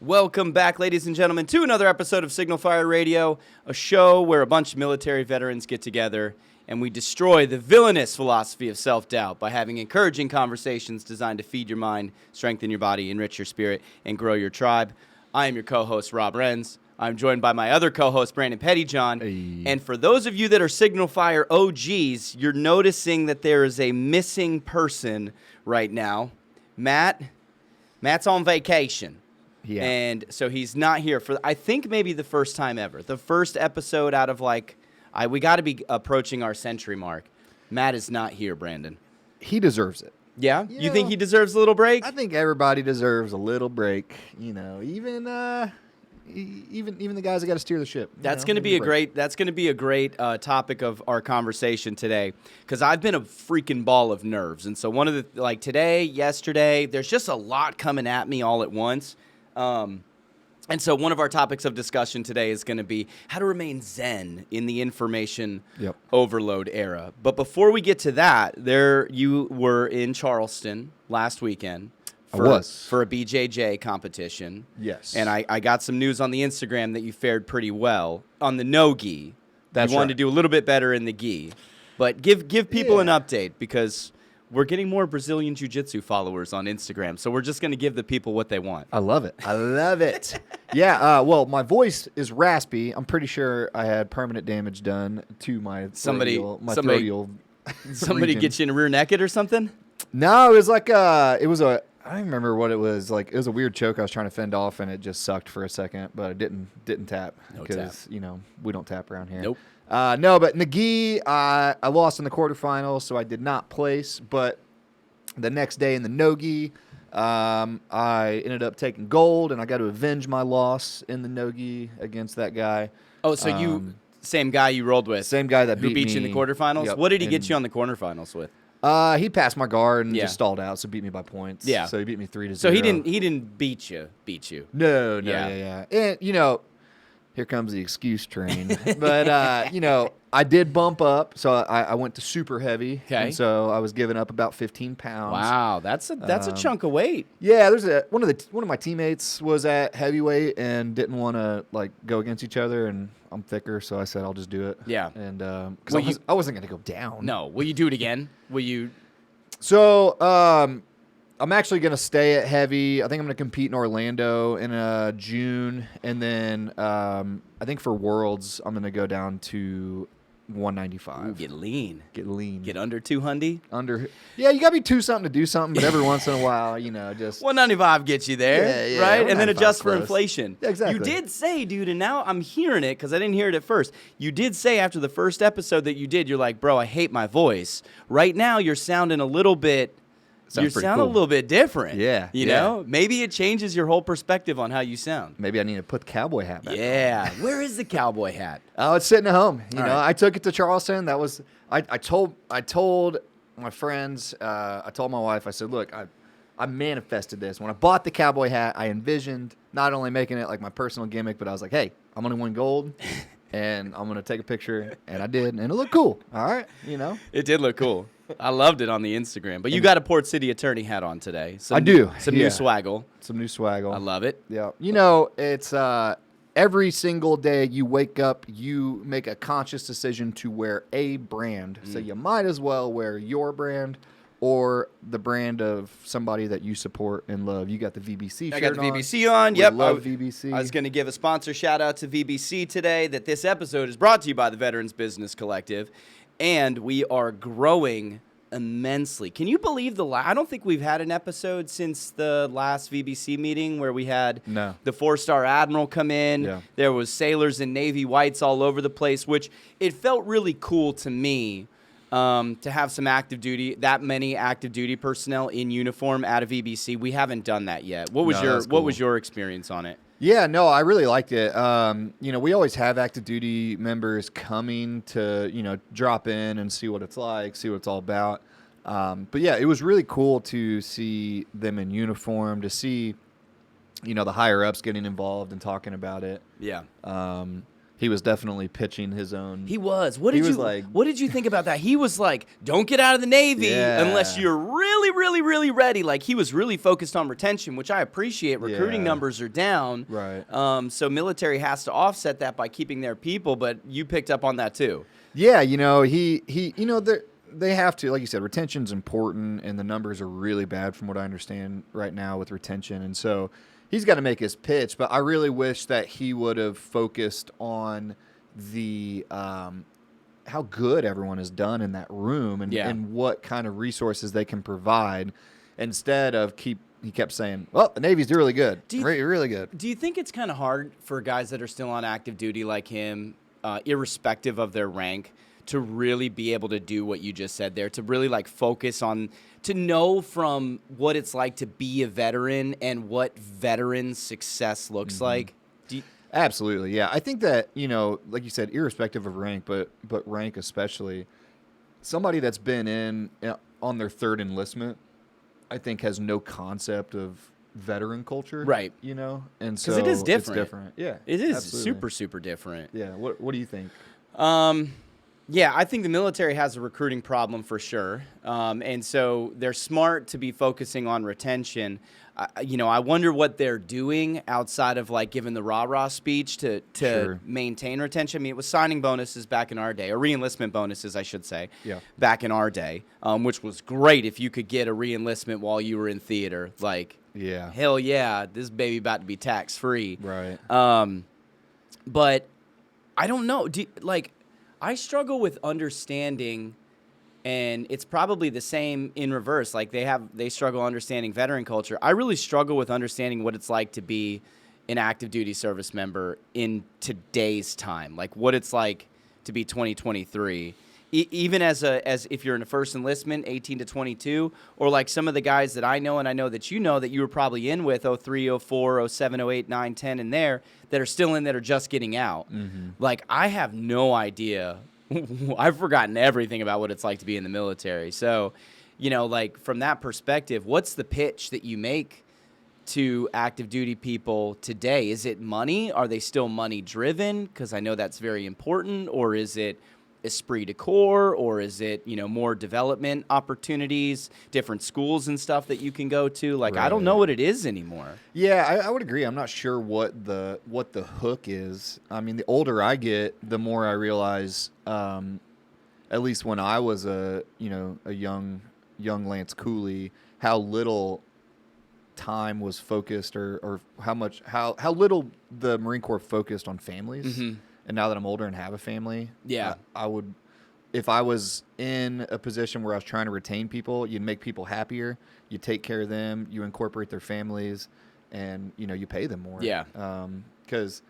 Welcome back, ladies and gentlemen, to another episode of Signal Fire Radio, a show where a bunch of military veterans get together and we destroy the villainous philosophy of self-doubt by having encouraging conversations designed to feed your mind, strengthen your body, enrich your spirit, and grow your tribe. I am your co-host, Rob Renz. I'm joined by my other co-host, Brandon Pettyjohn. Hey. And for those of you that are Signal Fire OGs, you're noticing that there is a missing person right now. Matt's on vacation. Yeah. And so he's not here for, I think, maybe the first time ever. The first episode out of, we got to be approaching our century mark. Matt is not here, Brandon. He deserves it. Yeah? You You know, think he deserves a little break? I think everybody deserves a little break. You know, even the guys that got to steer the ship. That's going to be a great topic of our conversation today, because I've been a freaking ball of nerves. And so one of the, today, yesterday, there's just a lot coming at me all at once. And so one of our topics of discussion today is going to be how to remain zen in the information overload era. But before we get to that, you were in Charleston last weekend for a BJJ competition. Yes. And I got some news on the Instagram that you fared pretty well on the no-gi. That's you wanted right. to do a little bit better in the gi. But give people an update, because we're getting more Brazilian Jiu-Jitsu followers on Instagram, so we're just going to give the people what they want. I love it. I love it. Yeah, well, my voice is raspy. I'm pretty sure I had permanent damage done to my Somebody throatial Somebody region. get you in a rear naked or something? No, it was I don't remember what it was. It was a weird choke I was trying to fend off, and it just sucked for a second, but it didn't tap. No because, we don't tap around here. Nope. No, but Nagi, I lost in the quarterfinals, so I did not place. But the next day in the no-gi, I ended up taking gold, and I got to avenge my loss in the no-gi against that guy. Oh, so same guy you rolled with. Same guy that who beat you in the quarterfinals? Yep. What did he get you on the quarterfinals with? He passed my guard and just stalled out, so beat me by points. Yeah. So he beat me 3-0. So he didn't beat you. No, yeah. And, here comes the excuse train. But, I did bump up, so I went to super heavy. Okay. And so I was giving up about 15 pounds. Wow, that's a chunk of weight. Yeah, there's one of my teammates was at heavyweight and didn't want to go against each other, and I'm thicker, so I said I'll just do it. Yeah. And because I wasn't going to go down. No. Will you do it again? So, I'm actually going to stay at heavy. I think I'm going to compete in Orlando in June. And then I think for Worlds, I'm going to go down to 195. Ooh, get lean. Get Under 200? Yeah, you got to be 2-something to do something, but every once in a while, just. 195 gets you there, Yeah, right? And then 195 adjust for close. inflation. Yeah, exactly. You did say, dude, and now I'm hearing it because I didn't hear it at first. You did say after the first episode that you did, you're like, bro, I hate my voice. Right now, you're sounding a little bit. Sounds You pretty sound cool. a little bit different. Yeah, You yeah. know? Maybe it changes your whole perspective on how you sound. Maybe I need to put the cowboy hat back on. Yeah. Where is the cowboy hat? Oh, it's sitting at home. All right. I took it to Charleston. That was I told my friends. I told my wife. I said, look, I manifested this. When I bought the cowboy hat, I envisioned not only making it my personal gimmick, but I was like, hey, I'm gonna win gold, and I'm gonna take a picture, and I did, and it looked cool. All right, It did look cool. I loved it on the Instagram. But you got a Port City attorney hat on today. I do. Some Yeah. new swaggle. Some new swaggle. I love it. Yeah. It's every single day you wake up, you make a conscious decision to wear a brand. So you might as well wear your brand or the brand of somebody that you support and love. You got the VBC shirt on. I got the VBC on. We Yep. love VBC. I was going to give a sponsor shout out to VBC today, that this episode is brought to you by the Veterans Business Collective. And we are growing immensely. Can you believe I don't think we've had an episode since the last VBC meeting where we had No. the 4-star Admiral come in. Yeah. There was sailors and Navy whites all over the place, which it felt really cool to me to have that many active duty personnel in uniform at a VBC. We haven't done that yet. What was your experience on it? Yeah, no, I really liked it. We always have active duty members coming to, drop in and see what it's like, see what it's all about. But yeah, it was really cool to see them in uniform, to see, the higher ups getting involved and talking about it. Yeah. He was definitely pitching his own. He was. He was like- What did you think about that? He was like, "Don't get out of the Navy Yeah. unless you're really, really, really ready." Like he was really focused on retention, which I appreciate. Recruiting Yeah. numbers are down, Right. So military has to offset that by keeping their people. But you picked up on that too. Yeah, they have to, like you said, retention's important, and the numbers are really bad from what I understand right now with retention. And so he's got to make his pitch, but I really wish that he would have focused on the how good everyone has done in that room and what kind of resources they can provide instead of he kept saying, well, the Navy's really good, really good. Do you think it's kind of hard for guys that are still on active duty like him, irrespective of their rank, to really be able to do what you just said there, to really like focus on, to know from what it's like to be a veteran and what veteran success looks like? Absolutely, yeah. I think that, like you said, irrespective of rank, but rank especially, somebody that's been on their third enlistment, I think has no concept of veteran culture. Right. And so because it is different. It's different. Yeah. It is absolutely. super, super different. Yeah. What do you think? Yeah, I think the military has a recruiting problem for sure. And so they're smart to be focusing on retention. I wonder what they're doing outside of like giving the rah-rah speech to Sure. maintain retention. I mean, it was signing bonuses back in our day, or re-enlistment bonuses, I should say, Yeah. back in our day, which was great if you could get a re-enlistment while you were in theater. Like, Yeah. hell yeah, this baby about to be tax-free. Right. But I don't know. I struggle with understanding, and it's probably the same in reverse. Like they struggle understanding veteran culture. I really struggle with understanding what it's like to be an active duty service member in today's time. Like what it's like to be 2023. Even as if you're in a first enlistment, 18 to 22, or like some of the guys that I know and I know that you were probably in with 03, 04, 07, 08, 9, 10 in there that are still in that are just getting out. Mm-hmm. Like I have no idea. I've forgotten everything about what it's like to be in the military. So, like from that perspective, what's the pitch that you make to active duty people today? Is it money? Are they still money driven? Because I know that's very important. Or is it esprit de corps, or is it more development opportunities, different schools and stuff that you can go to? Like I don't know what it is anymore. Yeah, I would agree. I'm not sure what the hook is. I mean, the older I get, the more I realize, at least when I was a young Lance Cooley, how little time was focused or how little the Marine Corps focused on families. Mm-hmm. And now that I'm older and have a family, yeah, I would, if I was in a position where I was trying to retain people, you'd make people happier, you take care of them, you incorporate their families, and you pay them more. Yeah. Because,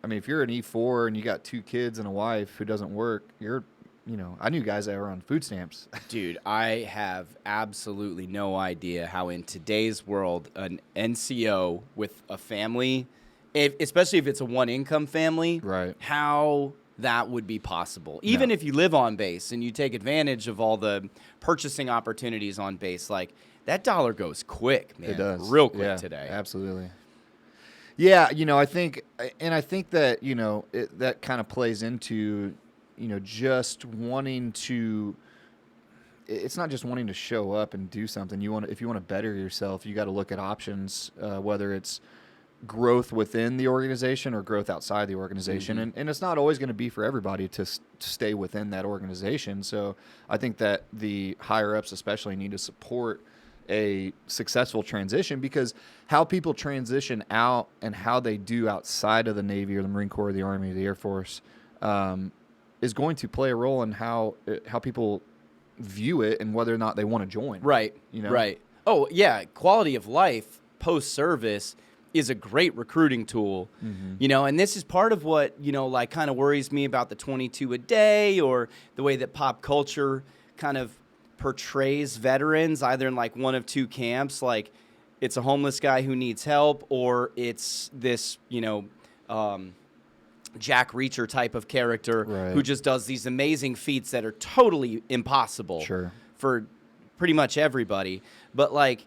I mean, if you're an E4 and you got 2 kids and a wife who doesn't work, I knew guys that were on food stamps. Dude, I have absolutely no idea how in today's world an NCO with a family, especially if it's a one-income family, Right. how that would be possible. Even No. if you live on base and you take advantage of all the purchasing opportunities on base, like that dollar goes quick, man. It does. Real quick Yeah, today. Absolutely. Yeah, I think that, that kind of plays into, just wanting to, it's not just wanting to show up and do something. If you want to better yourself, you got to look at options, whether it's growth within the organization or growth outside the organization. Mm-hmm. And it's not always going to be for everybody to stay within that organization. So I think that the higher ups especially need to support a successful transition, because how people transition out and how they do outside of the Navy or the Marine Corps or the Army or the Air Force is going to play a role in how people view it and whether or not they want to join. Right. Right. Oh, yeah. Quality of life post-service is a great recruiting tool, and this is part of what, like kind of worries me about the 22 a day, or the way that pop culture kind of portrays veterans either in like one of two camps. Like it's a homeless guy who needs help, or it's this, Jack Reacher type of character who just does these amazing feats that are totally impossible Sure. for pretty much everybody. But like,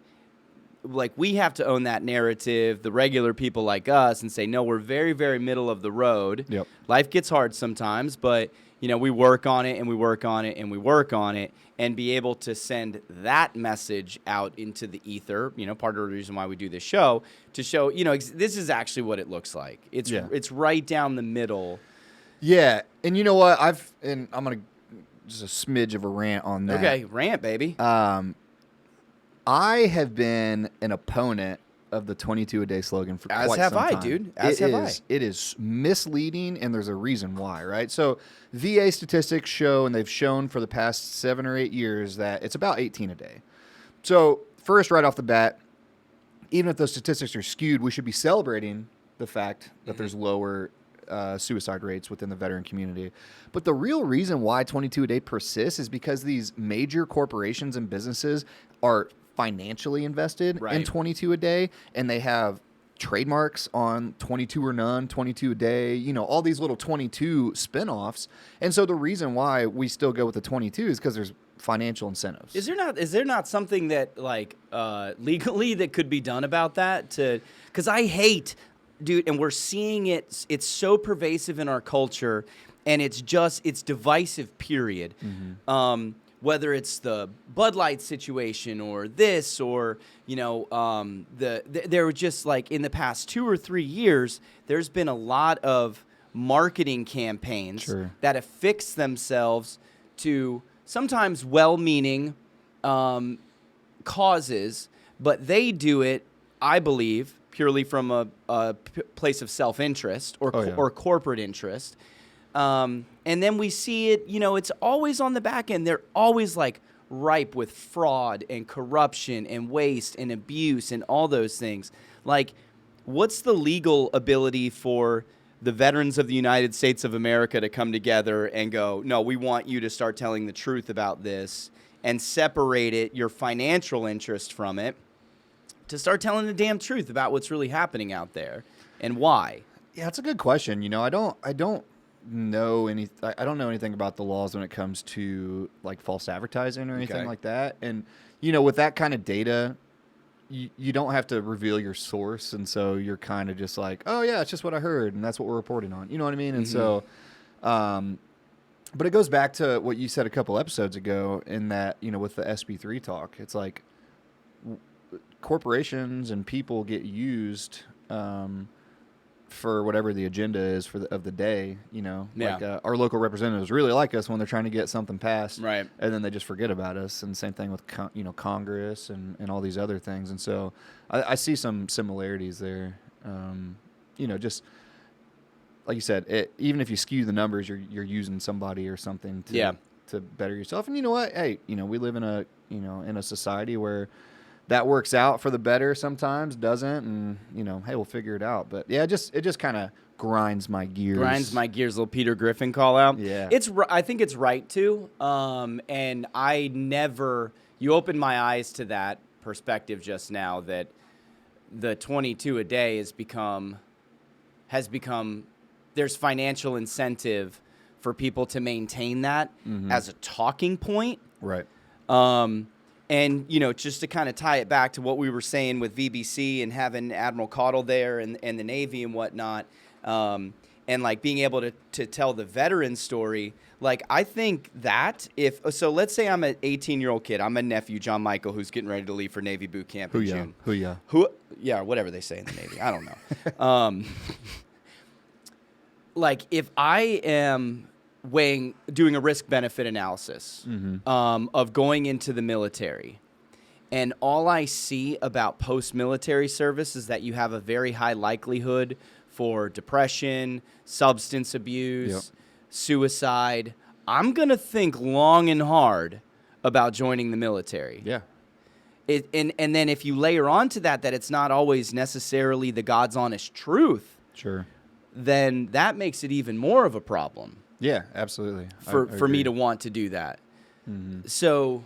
like we have to own that narrative, the regular people like us, and say, no, we're very, very middle of the road. Yep. Life gets hard sometimes, but we work on it and we work on it and we work on it, and be able to send that message out into the ether. Part of the reason why we do this show, to show, this is actually what it looks like. It's right down the middle. Yeah. And you know what? I'm going to just a smidge of a rant on that. Okay, rant, baby. I have been an opponent of the 22-a-day slogan for quite some time. Dude. As have I. It is misleading, and there's a reason why, right? So VA statistics show, and they've shown for the past 7 or 8 years, that it's about 18 a day. So first, right off the bat, even if those statistics are skewed, we should be celebrating the fact that there's lower suicide rates within the veteran community. But the real reason why 22 a day persists is because these major corporations and businesses are financially invested in 22 a day, and they have trademarks on 22 or none, 22 a day, all these little 22 spinoffs. And so the reason why we still go with the 22 is because there's financial incentives. Is there not something that legally that could be done about that? Because I hate, dude, and we're seeing it. It's so pervasive in our culture, and it's divisive. Period. Mm-hmm. Whether it's the Bud Light situation or this, or there were just in the past 2 or 3 years, there's been a lot of marketing campaigns that affix themselves to sometimes well-meaning causes, but they do it, I believe, purely from a place of self-interest or corporate interest. And then we see it, it's always on the back end. They're always ripe with fraud and corruption and waste and abuse and all those things. What's the legal ability for the veterans of the United States of America to come together and go, no, we want you to start telling the truth about this, and separate it, your financial interest from it, to start telling the damn truth about what's really happening out there and why? Yeah, that's a good question. I don't know anything about the laws when it comes to false advertising or anything like that. And with that kind of data, you don't have to reveal your source, and so you're kind of just oh yeah, it's just what I heard, and that's what we're reporting on. You know what I mean? And so, but it goes back to what you said a couple episodes ago, in that with the SB3 talk, it's corporations and people get used for whatever the agenda is of the day, our local representatives really like us when they're trying to get something passed, right? And then they just forget about us. And same thing with Congress and all these other things. And so I see some similarities there. Just like you said, even if you skew the numbers, you're using somebody or something to better yourself. And you know what? Hey, we live in a society where that works out for the better, sometimes doesn't, and hey, we'll figure it out. But yeah, it just kind of grinds my gears. Little Peter Griffin call out. Yeah, I think it's right too. And you opened my eyes to that perspective just now, that the 22 a day has become there's financial incentive for people to maintain that as a talking point, right? And, just to kind of tie it back to what we were saying with VBC and having Admiral Caudle there and the Navy and whatnot, and being able to tell the veteran story, I think that let's say I'm an 18-year-old kid. I'm a nephew, John Michael, who's getting ready to leave for Navy boot camp in June. Yeah, whatever they say in the Navy. I don't know. If I am doing a risk-benefit analysis of going into the military, and all I see about post-military service is that you have a very high likelihood for depression, substance abuse, suicide, I'm going to think long and hard about joining the military. Yeah. And then if you layer onto that it's not always necessarily the God's honest truth, sure, then that makes it even more of a problem. Yeah, absolutely. For me to want to do that. Mm-hmm. So,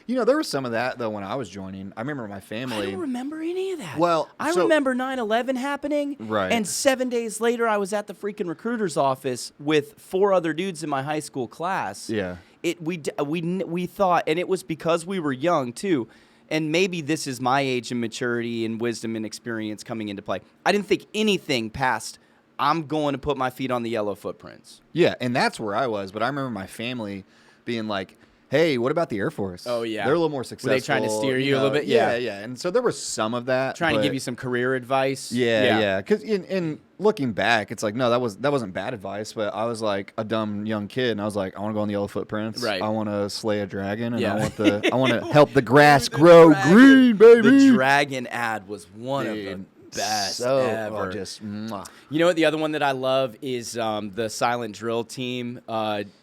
there was some of that though when I was joining. I remember my family. I don't remember any of that. Well, I remember 9/11 happening, right? And 7 days later, I was at the freaking recruiter's office with 4 other dudes in my high school class. Yeah. We thought, and it was because we were young too. and maybe this is my age and maturity and wisdom and experience coming into play. I didn't think anything past, I'm going to put my feet on the yellow footprints. Yeah, and that's where I was. But I remember my family being like, hey, what about the Air Force? Oh, yeah. They're a little more successful. Were they trying to steer you a little bit? Yeah. And so there was some of that. Trying to but give you some career advice. Yeah. Because in looking back, it's like, no, that wasn't bad advice. But I was like a dumb young kid, and I was like, I want to go on the yellow footprints. Right. I want to slay a dragon, and Yeah. I want to help the grass grow green, baby. The dragon ad was one of the best ever. Just mwah. You know what? The other one that I love is the Silent Drill team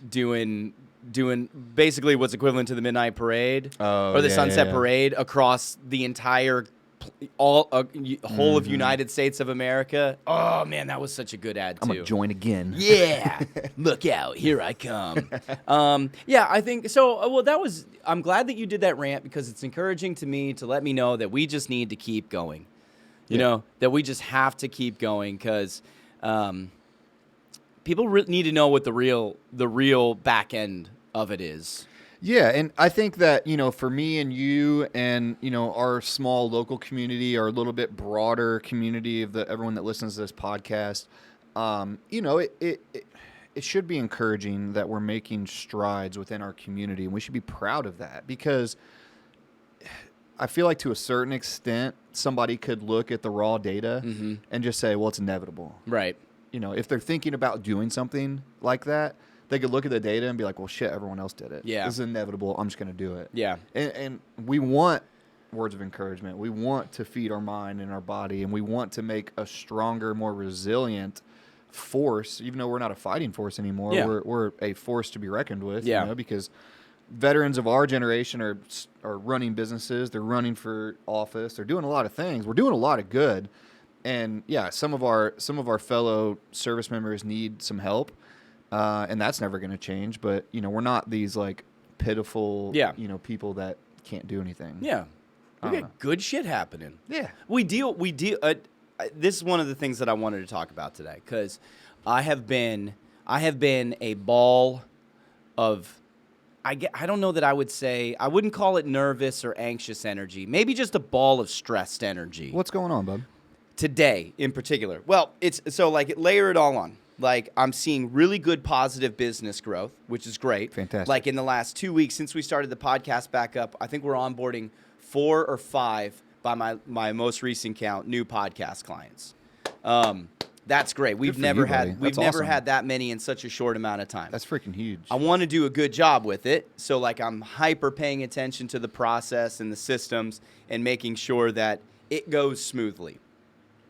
doing basically what's equivalent to the Midnight Parade or the Sunset Parade across the entire whole of United States of America. Oh man, that was such a good ad too. I'm gonna join again. Yeah, look out, here I come. Yeah, I think so. Well, I'm glad that you did that rant because it's encouraging to me to let me know that we just need to keep going. You know, that we just have to keep going because people need to know what the real back end of it is. Yeah, and I think that, for me and you and, our small local community, our little bit broader community of everyone that listens to this podcast, it should be encouraging that we're making strides within our community, and we should be proud of that because I feel like to a certain extent, somebody could look at the raw data and just say, well, it's inevitable. Right. If they're thinking about doing something like that, they could look at the data and be like, well, shit, everyone else did it. Yeah. This is inevitable. I'm just going to do it. Yeah. And we want words of encouragement. We want to feed our mind and our body, and we want to make a stronger, more resilient force, even though we're not a fighting force anymore. Yeah. We're a force to be reckoned with, Yeah. Because veterans of our generation are running businesses. They're running for office. They're doing a lot of things. We're doing a lot of good. And, yeah, some of our fellow service members need some help. And that's never going to change. But, we're not these, like, pitiful, people that can't do anything. Yeah. We got good shit happening. Yeah. We deal. This is one of the things that I wanted to talk about today because I have been a ball of, I don't know that I wouldn't call it nervous or anxious energy. Maybe just a ball of stressed energy. What's going on, bub? Today in particular. Well, layer it all on. Like, I'm seeing really good positive business growth, which is great. Fantastic. Like, in the last 2 weeks since we started the podcast back up, I think we're onboarding 4 or 5 by my most recent count, new podcast clients. That's great. We've never had that many in such a short amount of time. That's freaking huge. I want to do a good job with it. So, like, I'm hyper paying attention to the process and the systems and making sure that it goes smoothly.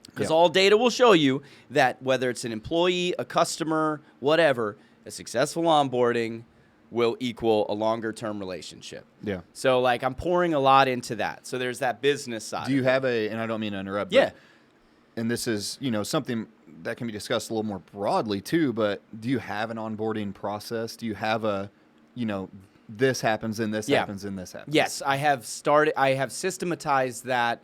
Because all data will show you that whether it's an employee, a customer, whatever, a successful onboarding will equal a longer-term relationship. Yeah. So, like, I'm pouring a lot into that. So there's that business side. Do you have and I don't mean to interrupt. Yeah. And this is, something that can be discussed a little more broadly too, but do you have an onboarding process? Do you have this happens and this happens and this happens? Yes, I have systematized that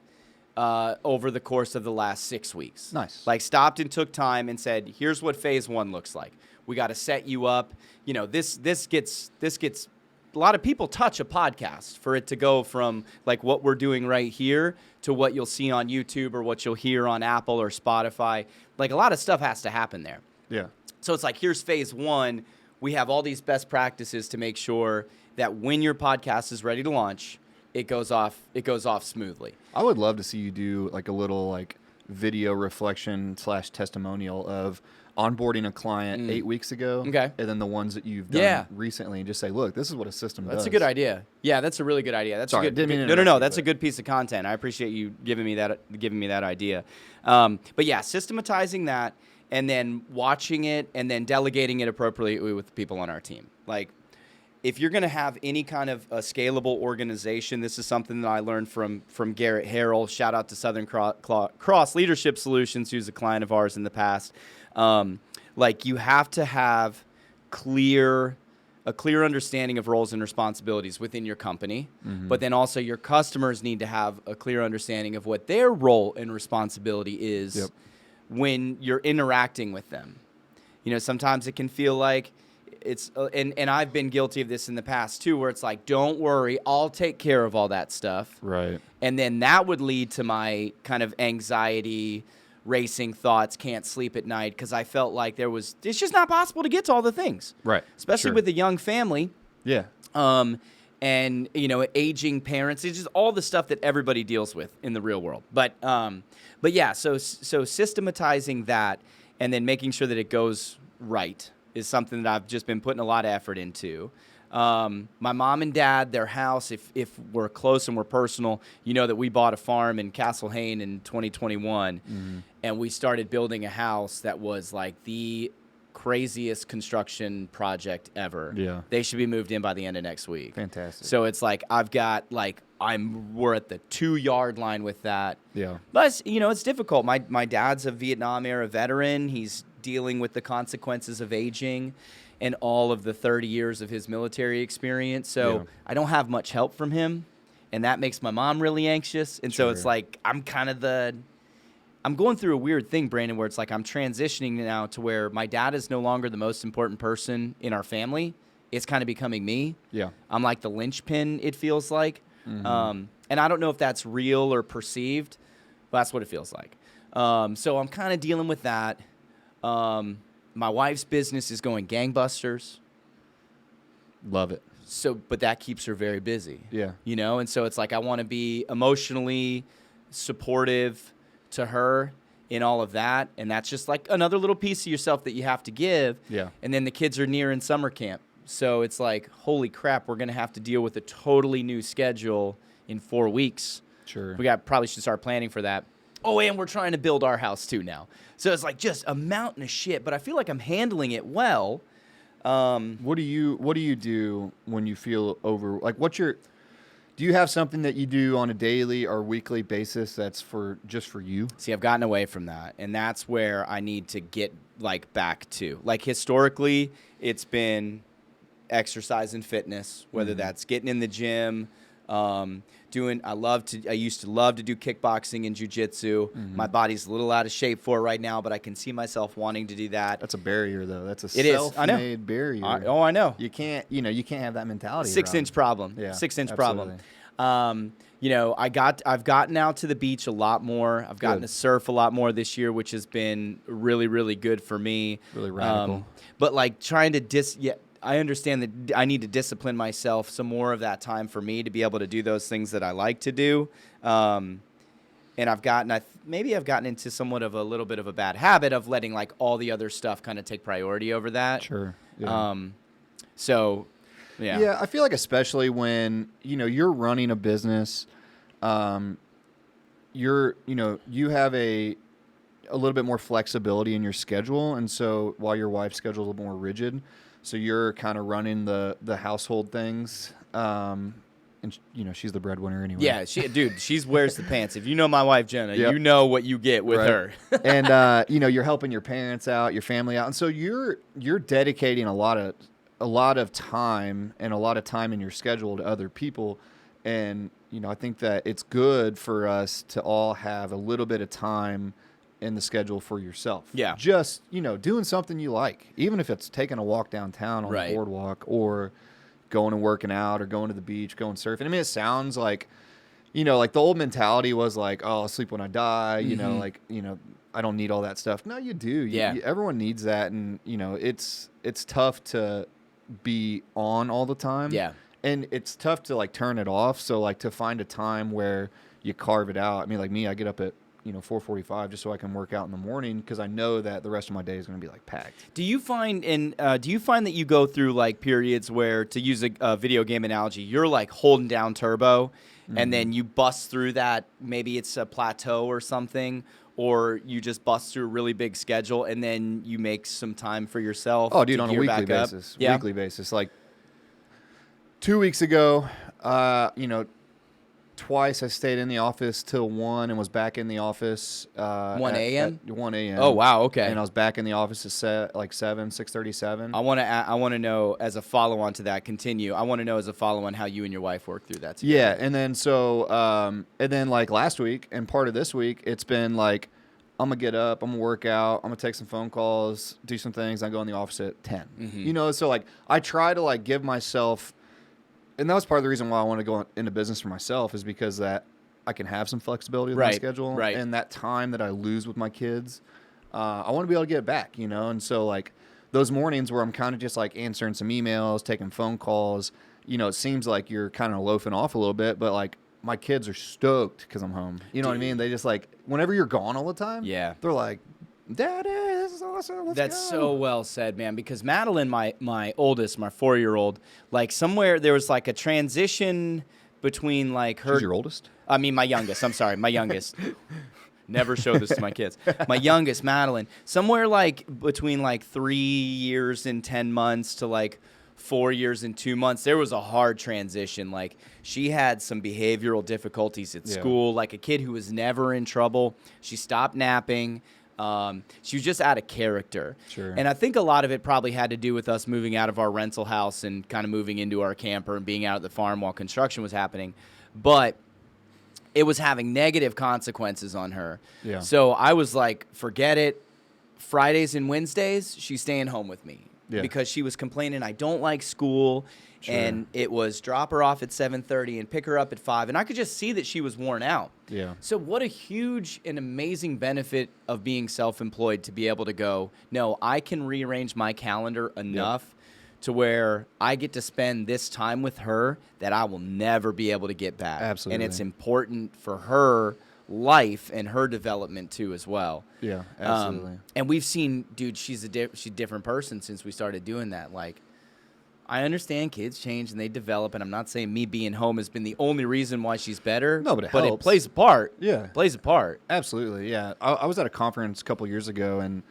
over the course of the last 6 weeks. Nice. Like, stopped and took time and said, here's what phase 1 looks like. We got to set you up. This gets a lot of people touch a podcast for it to go from like what we're doing right here to what you'll see on YouTube or what you'll hear on Apple or Spotify. Like, a lot of stuff has to happen there. Yeah. So it's like, here's phase 1. We have all these best practices to make sure that when your podcast is ready to launch, it goes off smoothly. I would love to see you do like a little like video reflection / testimonial of onboarding a client 8 weeks ago. Okay. And then the ones that you've done recently and just say, look, this is what a system does. That's a good idea. Yeah, that's a really good idea. That's Sorry, a good. didn't mean to No. interrupt That's you, a good piece of content. I appreciate you giving me that idea. But yeah, systematizing that and then watching it and then delegating it appropriately with the people on our team. Like, if you're going to have any kind of a scalable organization, this is something that I learned from Garrett Harrell. Shout out to Southern Cross Leadership Solutions, who's a client of ours in the past. Like, you have to have a clear understanding of roles and responsibilities within your company, but then also your customers need to have a clear understanding of what their role and responsibility is when you're interacting with them. Sometimes it can feel like it's and I've been guilty of this in the past too, where it's like, don't worry, I'll take care of all that stuff. Right. And then that would lead to my kind of anxiety, racing thoughts, can't sleep at night, because I felt like it's just not possible to get to all the things. Right. Especially Sure. with a young family. Yeah. And, aging parents. It's just all the stuff that everybody deals with in the real world. But yeah, so systematizing that and then making sure that it goes right is something that I've just been putting a lot of effort into. My mom and dad, their house, if we're close and we're personal, that we bought a farm in Castle Hayne in 2021, and we started building a house that was like the craziest construction project ever. Yeah. They should be moved in by the end of next week. Fantastic. So it's like we're at the 2-yard line with that. Yeah. But it's difficult. My dad's a Vietnam era veteran. He's dealing with the consequences of aging and all of the 30 years of his military experience. So I don't have much help from him, and that makes my mom really anxious. And so it's like I'm going through a weird thing, Brandon, where it's like I'm transitioning now to where my dad is no longer the most important person in our family. It's kind of becoming me. Yeah. I'm like the linchpin, it feels like. And I don't know if that's real or perceived, but that's what it feels like. So I'm kind of dealing with that. My wife's business is going gangbusters. Love it. But that keeps her very busy. Yeah. And so it's like I want to be emotionally supportive to her in all of that, and that's just like another little piece of yourself that you have to give. Yeah. And then the kids are nearing summer camp, so it's like, holy crap, we're gonna have to deal with a totally new schedule in 4 weeks. Sure. Probably should start planning for that. Oh, and we're trying to build our house too now, so it's like just a mountain of shit. But I feel like I'm handling it well. What do you do when you feel over? Like, do you have something that you do on a daily or weekly basis that's just for you? See, I've gotten away from that, and that's where I need to get back to. Like, historically, it's been exercise and fitness, whether that's getting in the gym, I used to love to do kickboxing and jiu-jitsu. My body's a little out of shape for it right now, but I can see myself wanting to do that. That's a barrier, though. That's a self-made barrier. I know. You can't have that mentality. 6-inch problem. Yeah, 6-inch problem. I've gotten out to the beach a lot more. I've gotten to surf a lot more this year, which has been really, really good for me. Really radical. But trying to I understand that I need to discipline myself some more of that time for me to be able to do those things that I like to do. And I've gotten into somewhat of a little bit of a bad habit of letting all the other stuff kind of take priority over that. Sure. Yeah. Yeah, I feel like especially when you're running a business, you have a little bit more flexibility in your schedule, and so while your wife's schedule is a little more rigid, so you're kind of running the household things. And she's the breadwinner anyway. Yeah, she wears the pants. If you know my wife Jenna, you know what you get with her. And you're helping your parents out, your family out, and so you're dedicating a lot of time and a lot of time in your schedule to other people. And I think that it's good for us to all have a little bit of time in the schedule for yourself. Yeah. Just, doing something you like, even if it's taking a walk downtown on the boardwalk or going and working out or going to the beach, going surfing. I mean, it sounds like, the old mentality was like, oh, I'll sleep when I die, I don't need all that stuff. No, you do. Everyone needs that. And, it's tough to be on all the time. Yeah. And it's tough to turn it off. So to find a time where you carve it out. I mean, like me, I get up at 4:45 just so I can work out in the morning because I know that the rest of my day is going to be packed. Do you find that you go through periods where, to use a video game analogy, you're holding down turbo and then you bust through that, maybe it's a plateau or something, or you just bust through a really big schedule and then you make some time for yourself? Oh, dude, on a weekly basis. Yeah. Weekly basis. 2 weeks ago, twice I stayed in the office till 1 and was back in the office 1 a.m. At 1 a.m. Oh wow, okay. And I was back in the office at 6:37. I want to know, as a follow on to that. Continue. I want to know, as a follow on, how you and your wife work through that together. Yeah, and then last week and part of this week, it's been I'm going to get up, I'm going to work out, I'm going to take some phone calls, do some things, I go in the office at 10. You know, so like I try to like give myself, and that was part of the reason why I want to go into business for myself, is because that I can have some flexibility with my schedule. Right. And that time that I lose with my kids, I want to be able to get it back, you know? And so like those mornings where I'm kind of just like answering some emails, taking phone calls, you know, it seems like you're kind of loafing off a little bit, but like my kids are stoked because I'm home. You know what I mean? They just like, whenever you're gone all the time, they're like, Daddy, this is awesome. Let's That's go. so well said, man. Because Madeline, my oldest, my 4-year-old, like somewhere there was like a transition between like her. She's your oldest? I mean, my youngest. I'm sorry, my youngest. Never show this to my kids. My youngest, Madeline, somewhere like between like 3 years and 10 months to like 4 years and 2 months, there was a hard transition. Like she had some behavioral difficulties at school, like a kid who was never in trouble. She stopped napping. She was just out of character. Sure. And I think a lot of it probably had to do with us moving out of our rental house and kind of moving into our camper and being out at the farm while construction was happening. But it was having negative consequences on her. Yeah. So I was like, forget it. Fridays and Wednesdays, she's staying home with me. Yeah. Because she was complaining, I don't like school. Sure. And it was drop her off at 7:30 and pick her up at 5. And I could just see that she was worn out. Yeah. So what a huge and amazing benefit of being self-employed to be able to go, no, I can rearrange my calendar enough to where I get to spend this time with her that I will never be able to get back. Absolutely. And it's important for her life and her development too as well. Yeah, absolutely. And we've seen, dude, she's a different person since we started doing that. Like, I understand kids change and they develop, and I'm not saying me being home has been the only reason why she's better. No, but it it helps. plays a part. Yeah. It plays a part. Absolutely, yeah. I was at a conference a couple years ago, and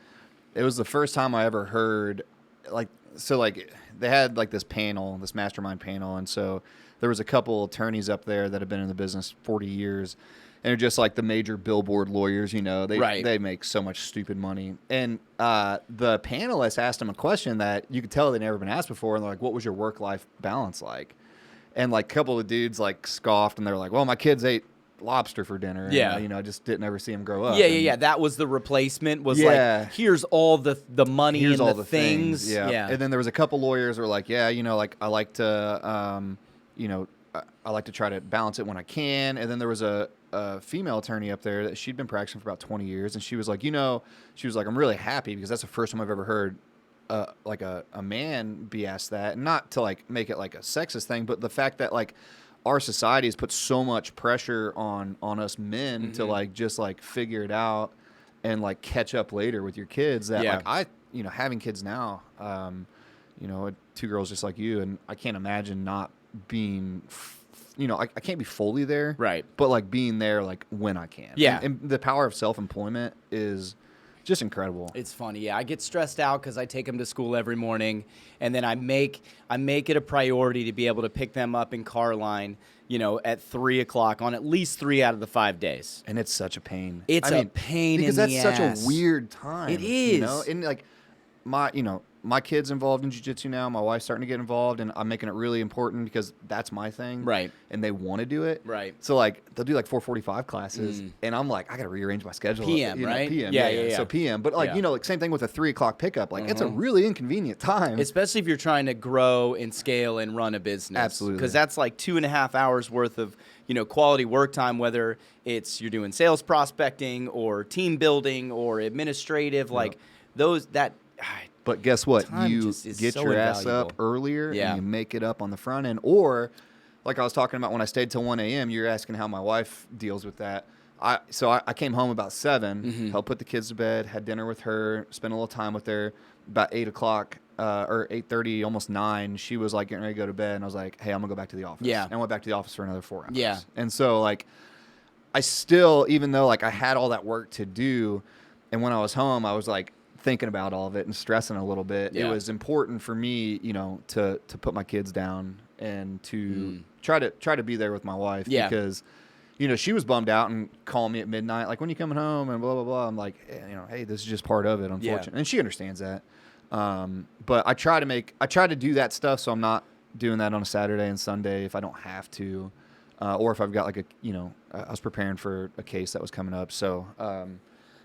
it was the first time I ever heard, like, so, like, they had, like, this panel, this mastermind panel, and so there was a couple attorneys up there that have been in the business 40 years, and they're just, like, the major billboard lawyers, you know. They make so much stupid money. And the panelists asked them a question that you could tell they'd never been asked before, and they're like, what was your work-life balance like? And, like, a couple of dudes, like, scoffed, and they're like, well, my kids ate lobster for dinner. Yeah. And, you know, just didn't ever see them grow up. Yeah. That was the replacement. Was like, here's all the money Here's and all the things. Yeah. And then there was a couple lawyers who were like, yeah, you know, like I like to, you know, I like to try to balance it when I can. And then there was a female attorney up there that she'd been practicing for about 20 years, and she was like, you know, I'm really happy because that's the first time I've ever heard like a man be asked that, and not to like make it like a sexist thing, but the fact that like our society has put so much pressure on us men to like just like figure it out and like catch up later with your kids that like you know, having kids now, you know, 2 girls just like you, and I can't imagine not being you know, I can't be fully there, Right. but like being there like when I can. Yeah. And the power of self-employment is just incredible. It's funny. Yeah, I get stressed out because I take them to school every morning, and then I make it a priority to be able to pick them up in car line, you know, at 3 o'clock on at least 3 out of the 5 days. And it's such a pain. It's a pain because in the that's ass. such a weird time. It is. You know? And like my kid's involved in jiu-jitsu now. My wife's starting to get involved, and I'm making it really important because that's my thing. Right. And they want to do it. Right. So like they'll do like 4:45 classes, and I'm like, I got to rearrange my schedule. PM, you know, right? PM. Yeah. So PM. But like, you know, like same thing with a 3 o'clock pickup. Like it's a really inconvenient time. Especially if you're trying to grow and scale and run a business. Absolutely. Because that's like 2.5 hours worth of, you know, quality work time, whether it's you're doing sales prospecting or team building or administrative, like those that. But guess what? Time You just is get so your ass invaluable. up earlier Yeah. and you make it up on the front end. Or, like I was talking about when I stayed till 1 a.m., you're asking how my wife deals with that. So I came home about 7, helped put the kids to bed, had dinner with her, spent a little time with her. About 8 o'clock or 8:30, almost 9, she was like getting ready to go to bed. And I was like, hey, I'm going to go back to the office. Yeah. And I went back to the office for another 4 hours. Yeah. And so, like, I still, even though, like, I had all that work to do, and when I was home, I was, like, thinking about all of it and stressing a little bit. Yeah. It was important for me, you know, to put my kids down and to try to be there with my wife because, you know, she was bummed out and called me at midnight, like, when you coming home and blah, blah, blah. I'm like, you know, hey, this is just part of it, unfortunately. And she understands that. But I try to do that stuff. So I'm not doing that on a Saturday and Sunday if I don't have to, or if I've got like I was preparing for a case that was coming up. So,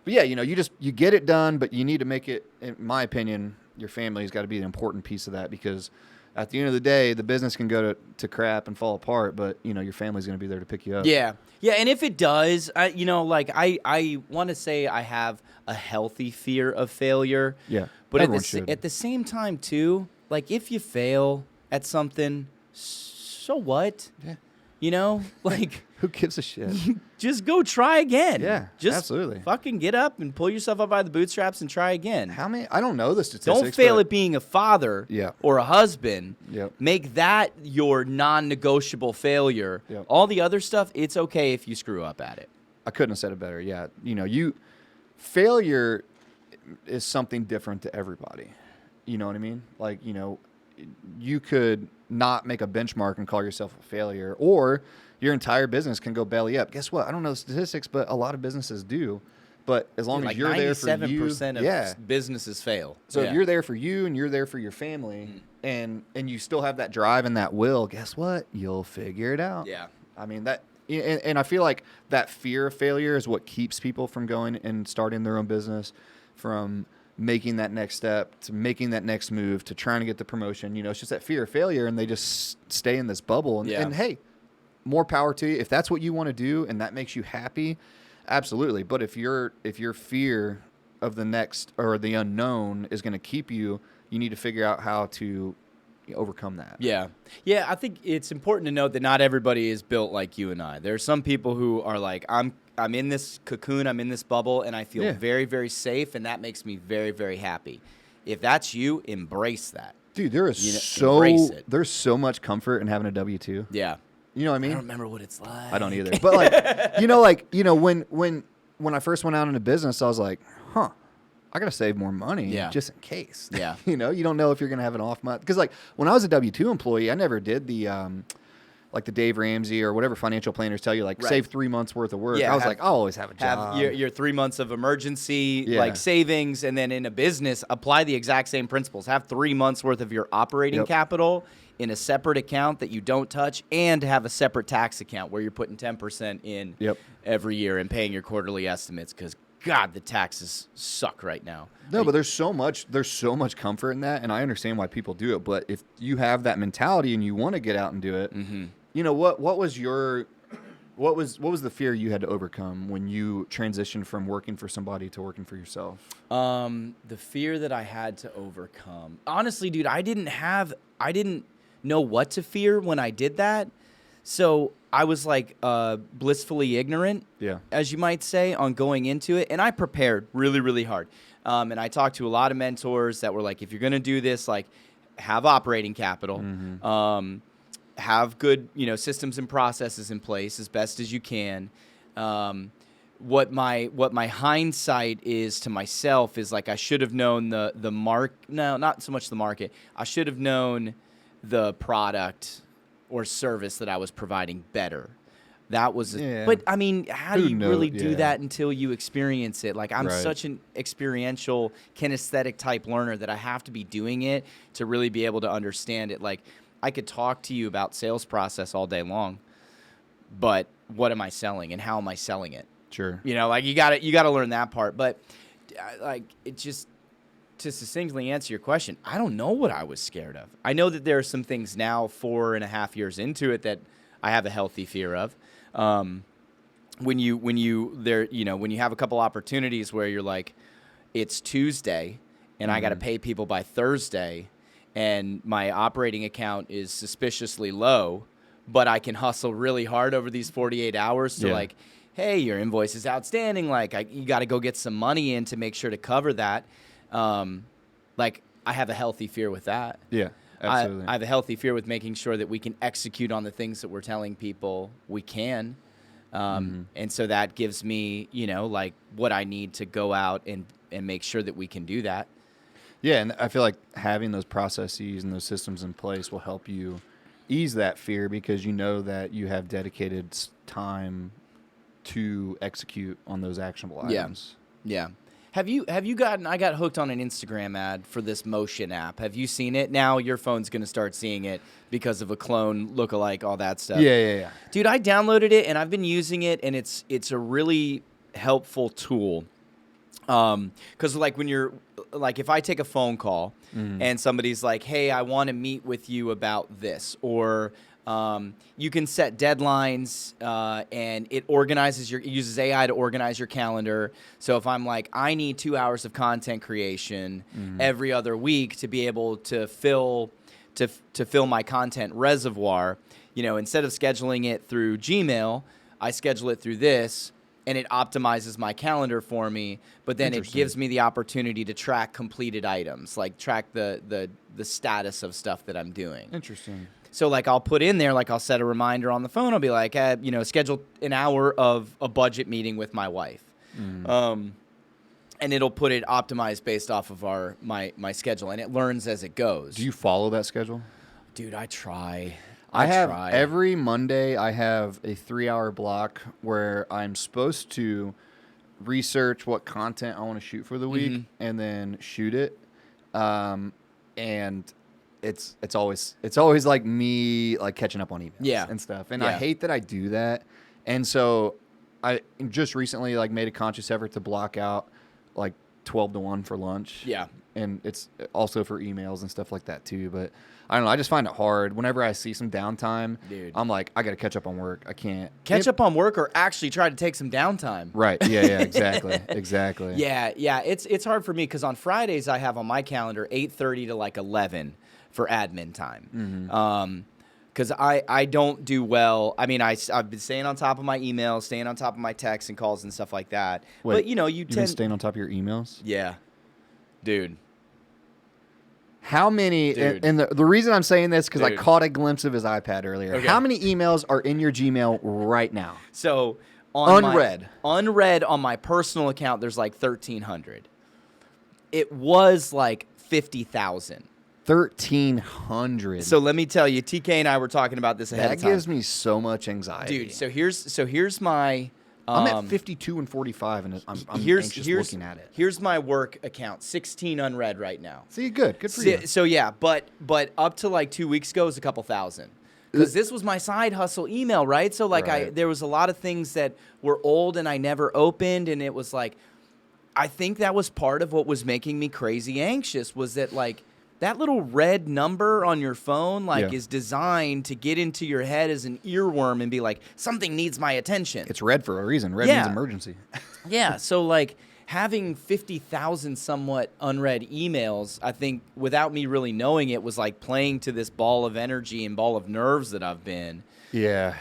But yeah, you get it done, but you need to make it, in my opinion, your family's got to be an important piece of that, because at the end of the day, the business can go to crap and fall apart, but your family's going to be there to pick you up. Yeah. Yeah, and if it does, I want to say I have a healthy fear of failure. Yeah. But Everyone should. at the same time too, like if you fail at something, so what? Yeah. Like Who gives a shit? just go try again. Yeah, just absolutely. Fucking get up and pull yourself up by the bootstraps and try again. How many? I don't know the statistics. Don't fail but- at being a father Yeah. or a husband. Yep. Make that your non-negotiable failure. Yep. All the other stuff, it's okay if you screw up at it. I couldn't have said it better. Yeah. Failure is something different to everybody. You know what I mean? Like, you could not make a benchmark and call yourself a failure, or your entire business can go belly up. Guess what? I don't know the statistics, but a lot of businesses do. But as long as you're there for you, 97% of businesses fail. So Yeah. if you're there for you and you're there for your family, and you still have that drive and that will, guess what? You'll figure it out. Yeah. I mean, and I feel like that fear of failure is what keeps people from going and starting their own business, from making that next step, to making that next move, to trying to get the promotion. It's just that fear of failure, and they just stay in this bubble. And hey, more power to you. If that's what you want to do and that makes you happy, absolutely. But if your fear of the next or the unknown is going to keep you, you need to figure out how to overcome that. Yeah. Yeah, I think it's important to note that not everybody is built like you and I. There are some people who are like, I'm in this cocoon, I'm in this bubble, and I feel very, very safe, and that makes me very, very happy. If that's you, embrace that. Dude, there's so much comfort in having a W-2. Yeah. You know what I mean? I don't remember what it's like. I don't either. But when I first went out into business, I was like, I got to save more money just in case. Yeah. You don't know if you're going to have an off month. Because when I was a W-2 employee, I never did the the Dave Ramsey or whatever financial planners tell you, save 3 months worth of work. Yeah, I was I'll always have a job. Have your 3 months of emergency savings, and then in a business, apply the exact same principles. Have 3 months worth of your operating capital in a separate account that you don't touch, and have a separate tax account where you're putting 10% in every year and paying your quarterly estimates, because God, the taxes suck right now. No, but there's so much comfort in that, and I understand why people do it. But if you have that mentality and you want to get out and do it, what was the fear you had to overcome when you transitioned from working for somebody to working for yourself? The fear that I had to overcome. Honestly, dude, I didn't know what to fear when I did that. So I was blissfully ignorant, as you might say, on going into it. And I prepared really, really hard. And I talked to a lot of mentors that were like, if you're going to do this, have operating capital, have good, systems and processes in place as best as you can. What my hindsight is to myself is I should have known the not so much the market. I should have known the product or service that I was providing better. That was, but I mean, how do you really do that until you experience it? I'm such an experiential, kinesthetic type learner that I have to be doing it to really be able to understand it. I could talk to you about sales process all day long, but what am I selling and how am I selling it? Sure. You gotta learn that part. But it just, to succinctly answer your question, I don't know what I was scared of. I know that there are some things now 4.5 years into it that I have a healthy fear of. When you have a couple opportunities where you're it's Tuesday and I got to pay people by Thursday, and my operating account is suspiciously low, but I can hustle really hard over these 48 hours to hey, your invoice is outstanding. You got to go get some money in to make sure to cover that. I have a healthy fear with that. Yeah, absolutely. I have a healthy fear with making sure that we can execute on the things that we're telling people we can. And so that gives me, what I need to go out and make sure that we can do that. Yeah, and I feel like having those processes and those systems in place will help you ease that fear, because you know that you have dedicated time to execute on those actionable items. Yeah. Have you gotten? I got hooked on an Instagram ad for this Motion app. Have you seen it? Now your phone's going to start seeing it because of a clone lookalike, all that stuff. Yeah. Dude, I downloaded it and I've been using it, and it's a really helpful tool. Because like when you're like, if I take a phone call and somebody's like, hey, I want to meet with you about this, or you can set deadlines and it uses AI to organize your calendar. So if I'm like, I need 2 hours of content creation every other week to be able to fill my content reservoir, instead of scheduling it through Gmail, I schedule it through this. And it optimizes my calendar for me, but then it gives me the opportunity to track completed items, like track the status of stuff that I'm doing. Interesting. So like I'll put in there, like I'll set a reminder on the phone. I'll be like, schedule an hour of a budget meeting with my wife, and it'll put it optimized based off of my schedule, and it learns as it goes. Do you follow that schedule? Dude, I try. I have every Monday I have a 3-hour block where I'm supposed to research what content I want to shoot for the week and then shoot it. And it's always like me like catching up on emails and stuff. And I hate that I do that. And so I just recently like made a conscious effort to block out like 12 to 1 for lunch. Yeah. And it's also for emails and stuff like that too. But I don't know. I just find it hard. Whenever I see some downtime, dude, I'm like, I got to catch up on work. I can't. Catch up on work or actually try to take some downtime. Right. Yeah, exactly. Exactly. Yeah. It's hard for me because on Fridays I have on my calendar 8:30 to like 11 for admin time. Because I don't do well. I mean, I've been staying on top of my emails, staying on top of my texts and calls and stuff like that. Wait, but, you've been staying on top of your emails? Yeah. Dude. How many, and the reason I'm saying this, because I caught a glimpse of his iPad earlier. Okay. How many emails are in your Gmail right now? So, unread on my personal account, there's like 1,300. It was like 50,000. 1,300. So let me tell you, TK and I were talking about this ahead of time. That gives me so much anxiety. Dude, so here's my... I'm at 52 and 45, and I'm anxious looking at it. Here's my work account, 16 unread right now. See, good for you. So yeah, but up to like 2 weeks ago, it was a couple thousand. Because this was my side hustle email, right? So like there was a lot of things that were old and I never opened, and it was like, I think that was part of what was making me crazy anxious, was that like, that little red number on your phone is designed to get into your head as an earworm and be like, something needs my attention. It's red for a reason. Red means emergency. Yeah, so like having 50,000 somewhat unread emails, I think without me really knowing it, was like playing to this ball of energy and ball of nerves that I've been. Yeah.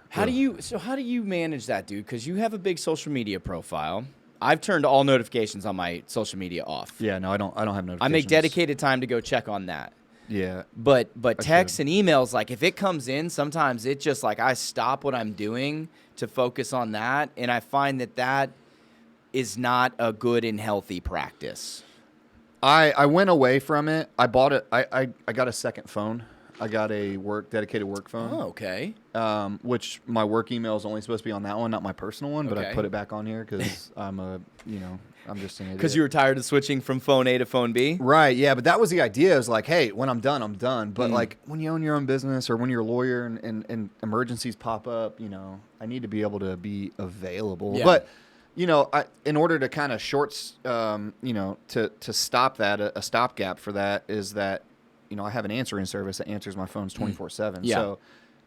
How do you manage that, dude? Because you have a big social media profile. I've turned all notifications on my social media off. Yeah, no, I don't have notifications. I make dedicated time to go check on that. Yeah. But texts and emails, like if it comes in, sometimes it just like I stop what I'm doing to focus on that, and I find that is not a good and healthy practice. I went away from it. I bought it. I got a second phone. I got a dedicated work phone. Oh, okay. Which my work email is only supposed to be on that one, not my personal one. But I put it back on here because I'm just an idiot. Because you were tired of switching from phone A to phone B? Right, yeah. But that was the idea. It was like, hey, when I'm done, I'm done. But like when you own your own business or when you're a lawyer and emergencies pop up, I need to be able to be available. Yeah. But, in order to kind of to stop that, a stopgap for that is that, I have an answering service that answers my phones 24/7. Yeah. So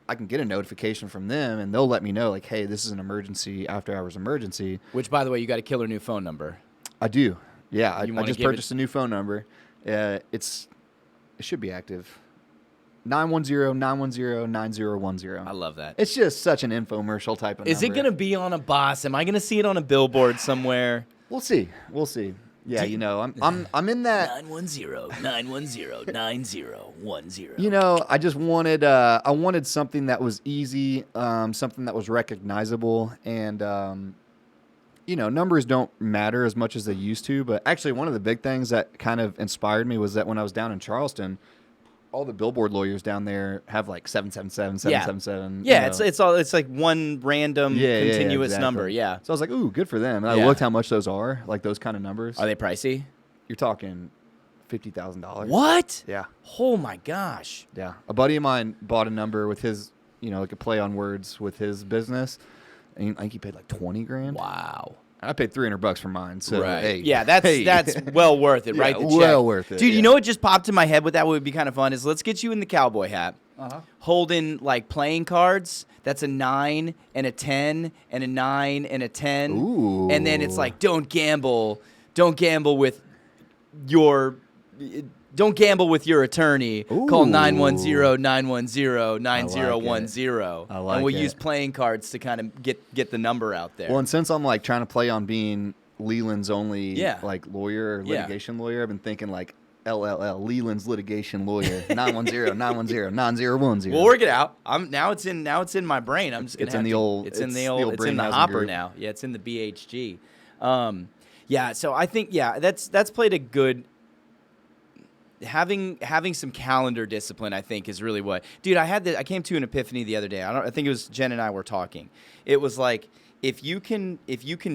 I can get a notification from them, and they'll let me know, like, hey, this is an emergency, after-hours emergency. Which, by the way, you got a killer new phone number. I do. Yeah, I just purchased a new phone number. It should be active. 910-910-9010. I love that. It's just such an infomercial type of number. Is it going to be on a bus? Am I going to see it on a billboard somewhere? We'll see. Yeah, I'm in that 910-910-9010. I just wanted something that was easy, something that was recognizable, and numbers don't matter as much as they used to. But actually, one of the big things that kind of inspired me was that when I was down in Charleston, all the billboard lawyers down there have like 777, 777. Yeah, it's like one random continuous number. Yeah. So I was like, ooh, good for them. And I looked how much those are, like those kind of numbers. Are they pricey? You're talking $50,000. What? Yeah. Oh my gosh. Yeah. A buddy of mine bought a number with his, like a play on words with his business. And I think he paid like $20,000. Wow. I paid $300 for mine. So Right. hey, Yeah, that's hey. that's well worth it, Yeah, right? The check. well worth it, Dude, yeah. you know what just popped in my head with that would be kind of fun is let's get you in the cowboy hat. Uh-huh. Holding like playing cards. That's a 9 and a 10 and a 9 and a 10. Ooh. And then it's like don't gamble with your attorney. Call Ooh. 910-910-9010. I like and we'll it. use playing cards to kind of get the number out there. Well, and since I'm like trying to play on being Leland's only Yeah. like lawyer or Yeah. litigation lawyer, I've been thinking like LLL, Leland's litigation lawyer, 910-910-9010. We'll work it out. Now it's in my brain. I'm just gonna. It's have in the to- old- It's in it's the the old. old It's in the Brainhousing hopper group. now. Yeah, it's in the BHG. Yeah. So I think that's played a good. Having some calendar discipline, I think, is really what. Dude, I came to an epiphany the other day. I think it was Jen and I were talking. It was like if you can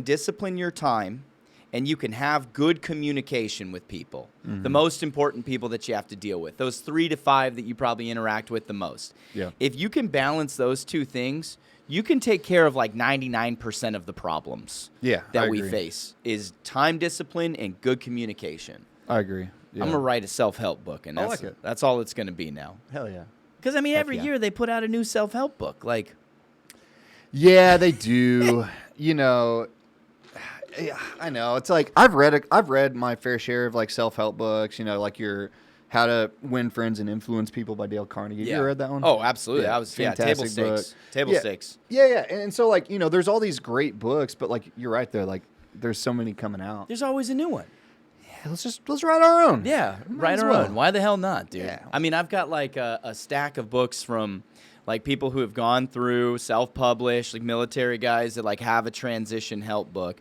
discipline your time. And you can have good communication with people, the most important people that you have to deal with, those 3 to 5 that you probably interact with the most. Yeah. If you can balance those two things, you can take care of like 99% of the problems Yeah, that I we agree. face is time discipline and good communication. I agree. Yeah. I'm going to write a self-help book, and I that's, like it. that's all it's going to be now. Hell yeah. Because, I mean, every yeah. year they put out a new self-help book. Like, Yeah, they do. You know, yeah, I know. It's like I've read my fair share of like self-help books, you know, like your How to Win Friends and Influence People by Dale Carnegie. You ever read that one? Oh, absolutely. Yeah, That was table fantastic book. stakes. Table Yeah. stakes. Yeah. And so like, you know, there's all these great books, but like you're right there, like there's so many coming out. There's always a new one. Yeah, let's write our own. Yeah, Might write as our well. own. Why the hell not, dude? Yeah. I mean, I've got like a stack of books from like people who have gone through self-published, like military guys that like have a transition help book.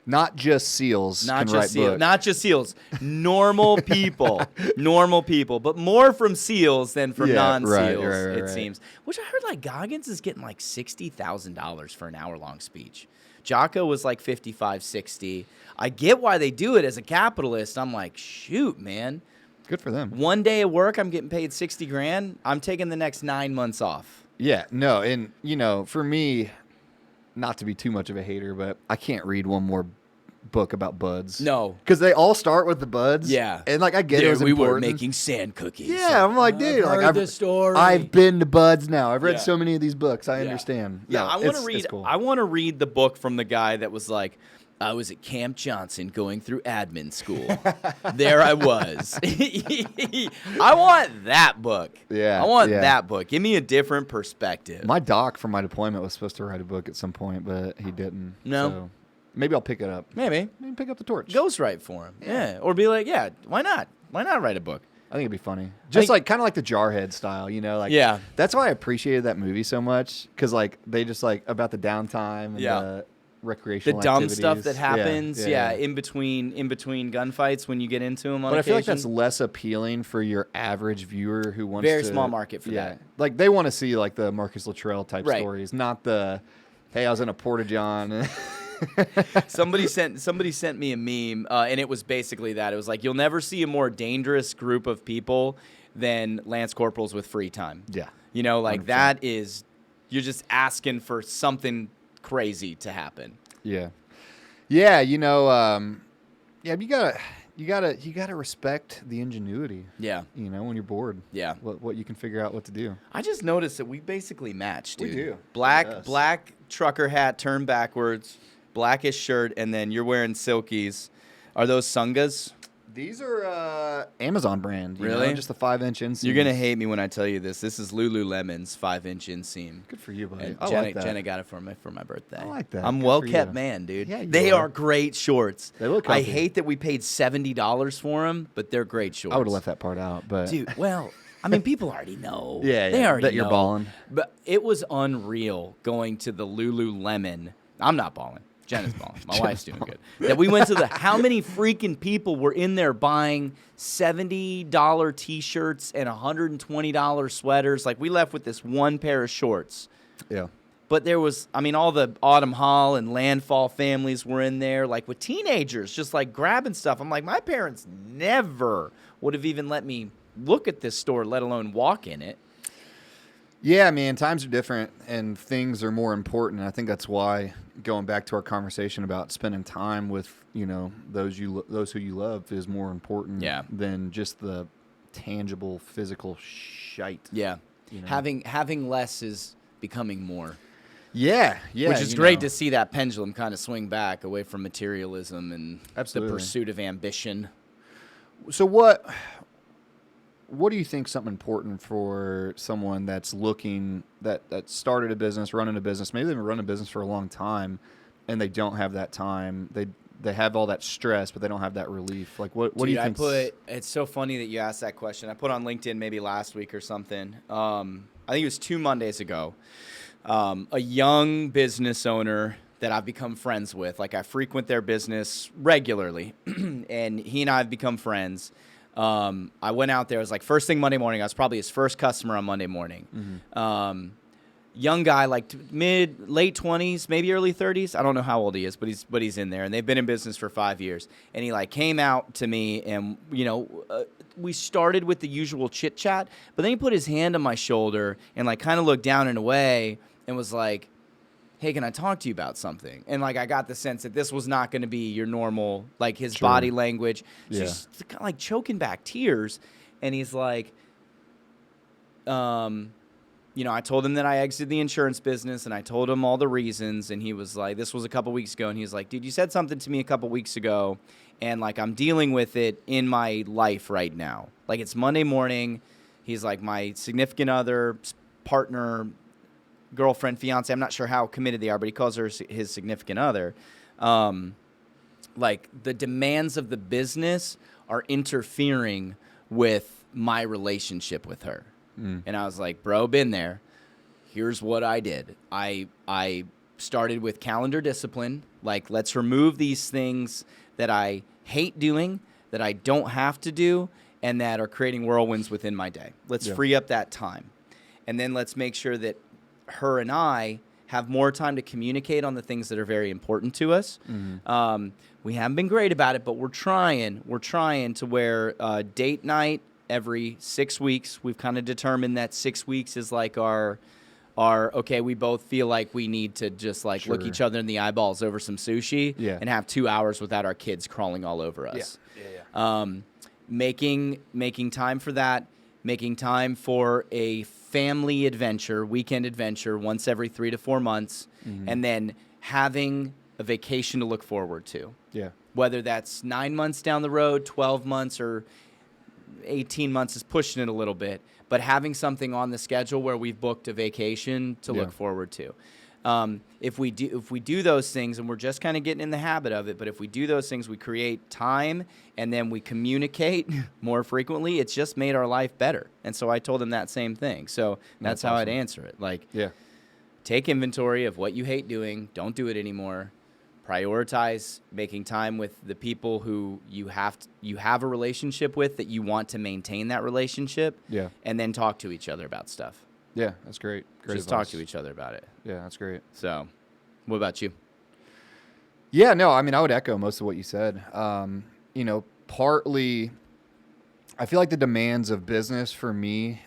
Not just SEALs Not can just write SEALs. books. Not just SEALs. Normal people. Normal people. But more from SEALs than from Yeah, non-SEALs, right, it right. seems. Which I heard like Goggins is getting like $60,000 for an hour-long speech. Jocko was like 55, 60. I get why they do it as a capitalist. I'm like, shoot, man. Good for them. One day at work, I'm getting paid $60,000. I'm taking the next 9 months off. Yeah, no, and you know, for me, not to be too much of a hater, but I can't read one more book about buds. No. because they all start with the buds. Yeah. and like I get it was we were important. making sand cookies. Yeah, I'm like, dude, like heard this story. I've been to buds now. I've read Yeah. so many of these books. I Yeah. understand. Yeah, No, I want to it's read. cool. I want to read the book from the guy that was like, I was at Camp Johnson going through admin school. There I was. I want that book. Yeah, I want yeah. that book. Give me a different perspective. My doc from my deployment was supposed to write a book at some point, but he didn't. No. So maybe I'll pick it up. Maybe Maybe pick up the torch. ghostwrite for him. Yeah, or be like, yeah, why not? Why not write a book? I think it'd be funny. Just think- like kind of like the Jarhead style, you know? Like Yeah. That's why I appreciated that movie so much because like they just like about the downtime and Yeah. the The recreational dumb stuff activities. that happens, Yeah. in between gunfights when you get into them on But I feel like occasion. that's less appealing for your average viewer who wants Very to, small market for that. Like they want to see like the Marcus Luttrell type Right. stories, not the hey I was in a porta john. Somebody sent me a meme, and it was basically that. It was like, you'll never see a more dangerous group of people than Lance Corporals with free time. Yeah. You know, like 100%. that is, you're just asking for something crazy to happen. Yeah, yeah. You know, yeah. You gotta respect the ingenuity. Yeah. You know, when you're bored. Yeah. What you can figure out what to do. I just noticed that we basically match, We dude. do. Black Yes. trucker hat turned backwards, blackish shirt, and then you're wearing silkies. Are those Sungas? These are Amazon brand. You Really? know, just the 5-inch inseam. You're gonna hate me when I tell you this. This is Lululemon's 5-inch inseam. Good for you, buddy. And I Jenna, like that. Jenna got it for my birthday. I like that. I'm Good well for kept you. man, dude. Yeah, you they are. are great shorts. They look I comfy. hate that we paid $70 for them, but they're great shorts. I would have left that part out, but Dude, well, I mean, people already know. Yeah, they yeah, already that you're know. balling. But it was unreal going to the Lululemon. I'm not balling. Jenna's balling. My wife's doing good. That we went to the. How many freaking people were in there buying $70 T-shirts and $120 sweaters? Like we left with this one pair of shorts. yeah. But there was, I mean, all the Autumn Hall and Landfall families were in there, like with teenagers, just like grabbing stuff. I'm like, my parents never would have even let me look at this store, let alone walk in it. Yeah, man, times are different and things are more important. I think that's why, going back to our conversation about spending time with, those who you love is more important Yeah. than just the tangible physical shite. Yeah. You know? Having less is becoming more. Yeah, Which is great to see that pendulum kind of swing back away from materialism and Absolutely. the pursuit of ambition. So what do you think something important for someone that's looking that started a business, running a business, maybe they've been running a business for a long time and they don't have that time. They have all that stress, but they don't have that relief. Like what do you think? It's so funny that you asked that question. I put on LinkedIn maybe last week or something. I think it was 2 Mondays ago. A young business owner that I've become friends with. Like I frequent their business regularly, and he and I have become friends. I went out there. It was like first thing Monday morning. I was probably his first customer on Monday morning. Mm-hmm. Young guy, like late 20s, maybe early 30s. I don't know how old he is, but he's in there. And they've been in business for 5 years. And he like came out to me, and we started with the usual chit chat. But then he put his hand on my shoulder and like kind of looked down and away and was like, "Hey, can I talk to you about something?" And like I got the sense that this was not going to be your normal, like his Sure. body language, Yeah. just kind of like choking back tears. And he's like, I told him that I exited the insurance business, and I told him all the reasons. And he was like, this was a couple weeks ago, and he was like, "Dude, you said something to me a couple weeks ago, and like I'm dealing with it in my life right now. Like it's Monday morning." He's like, my significant other, partner, girlfriend, fiance, I'm not sure how committed they are, but he calls her his significant other. Like the demands of the business are interfering with my relationship with her. And I was like, "Bro, been there. Here's what I did. I started with calendar discipline. Like, let's remove these things that I hate doing, that I don't have to do, and that are creating whirlwinds within my day. Let's free up that time. And then let's make sure that her and I have more time to communicate on the things that are very important to us." Mm-hmm. We haven't been great about it, but we're trying. We're trying to where date night every 6 weeks. We've kind of determined that 6 weeks is like our okay, we both feel like we need to just like look each other in the eyeballs over some sushi and have 2 hours without our kids crawling all over us. Making time for that, making time for a family adventure, weekend adventure once every 3 to 4 months, and then having a vacation to look forward to. Yeah. Whether that's 9 months down the road, 12 months, or 18 months is pushing it a little bit, but having something on the schedule where we've booked a vacation to look forward to. If we do those things, and we're just kind of getting in the habit of it, but if we do those things, we create time and then we communicate more frequently, it's just made our life better. And so I told him that same thing. So that's how I'd answer it. Like, take inventory of what you hate doing. Don't do it anymore. Prioritize making time with the people who you have a relationship with, that you want to maintain that relationship. Yeah. And then talk to each other about stuff. Yeah, that's great. Great Just advice. talk to each other about it. Yeah, that's great. So, what about you? Yeah, no, I mean, I would echo most of what you said. Partly, I feel like the demands of business for me,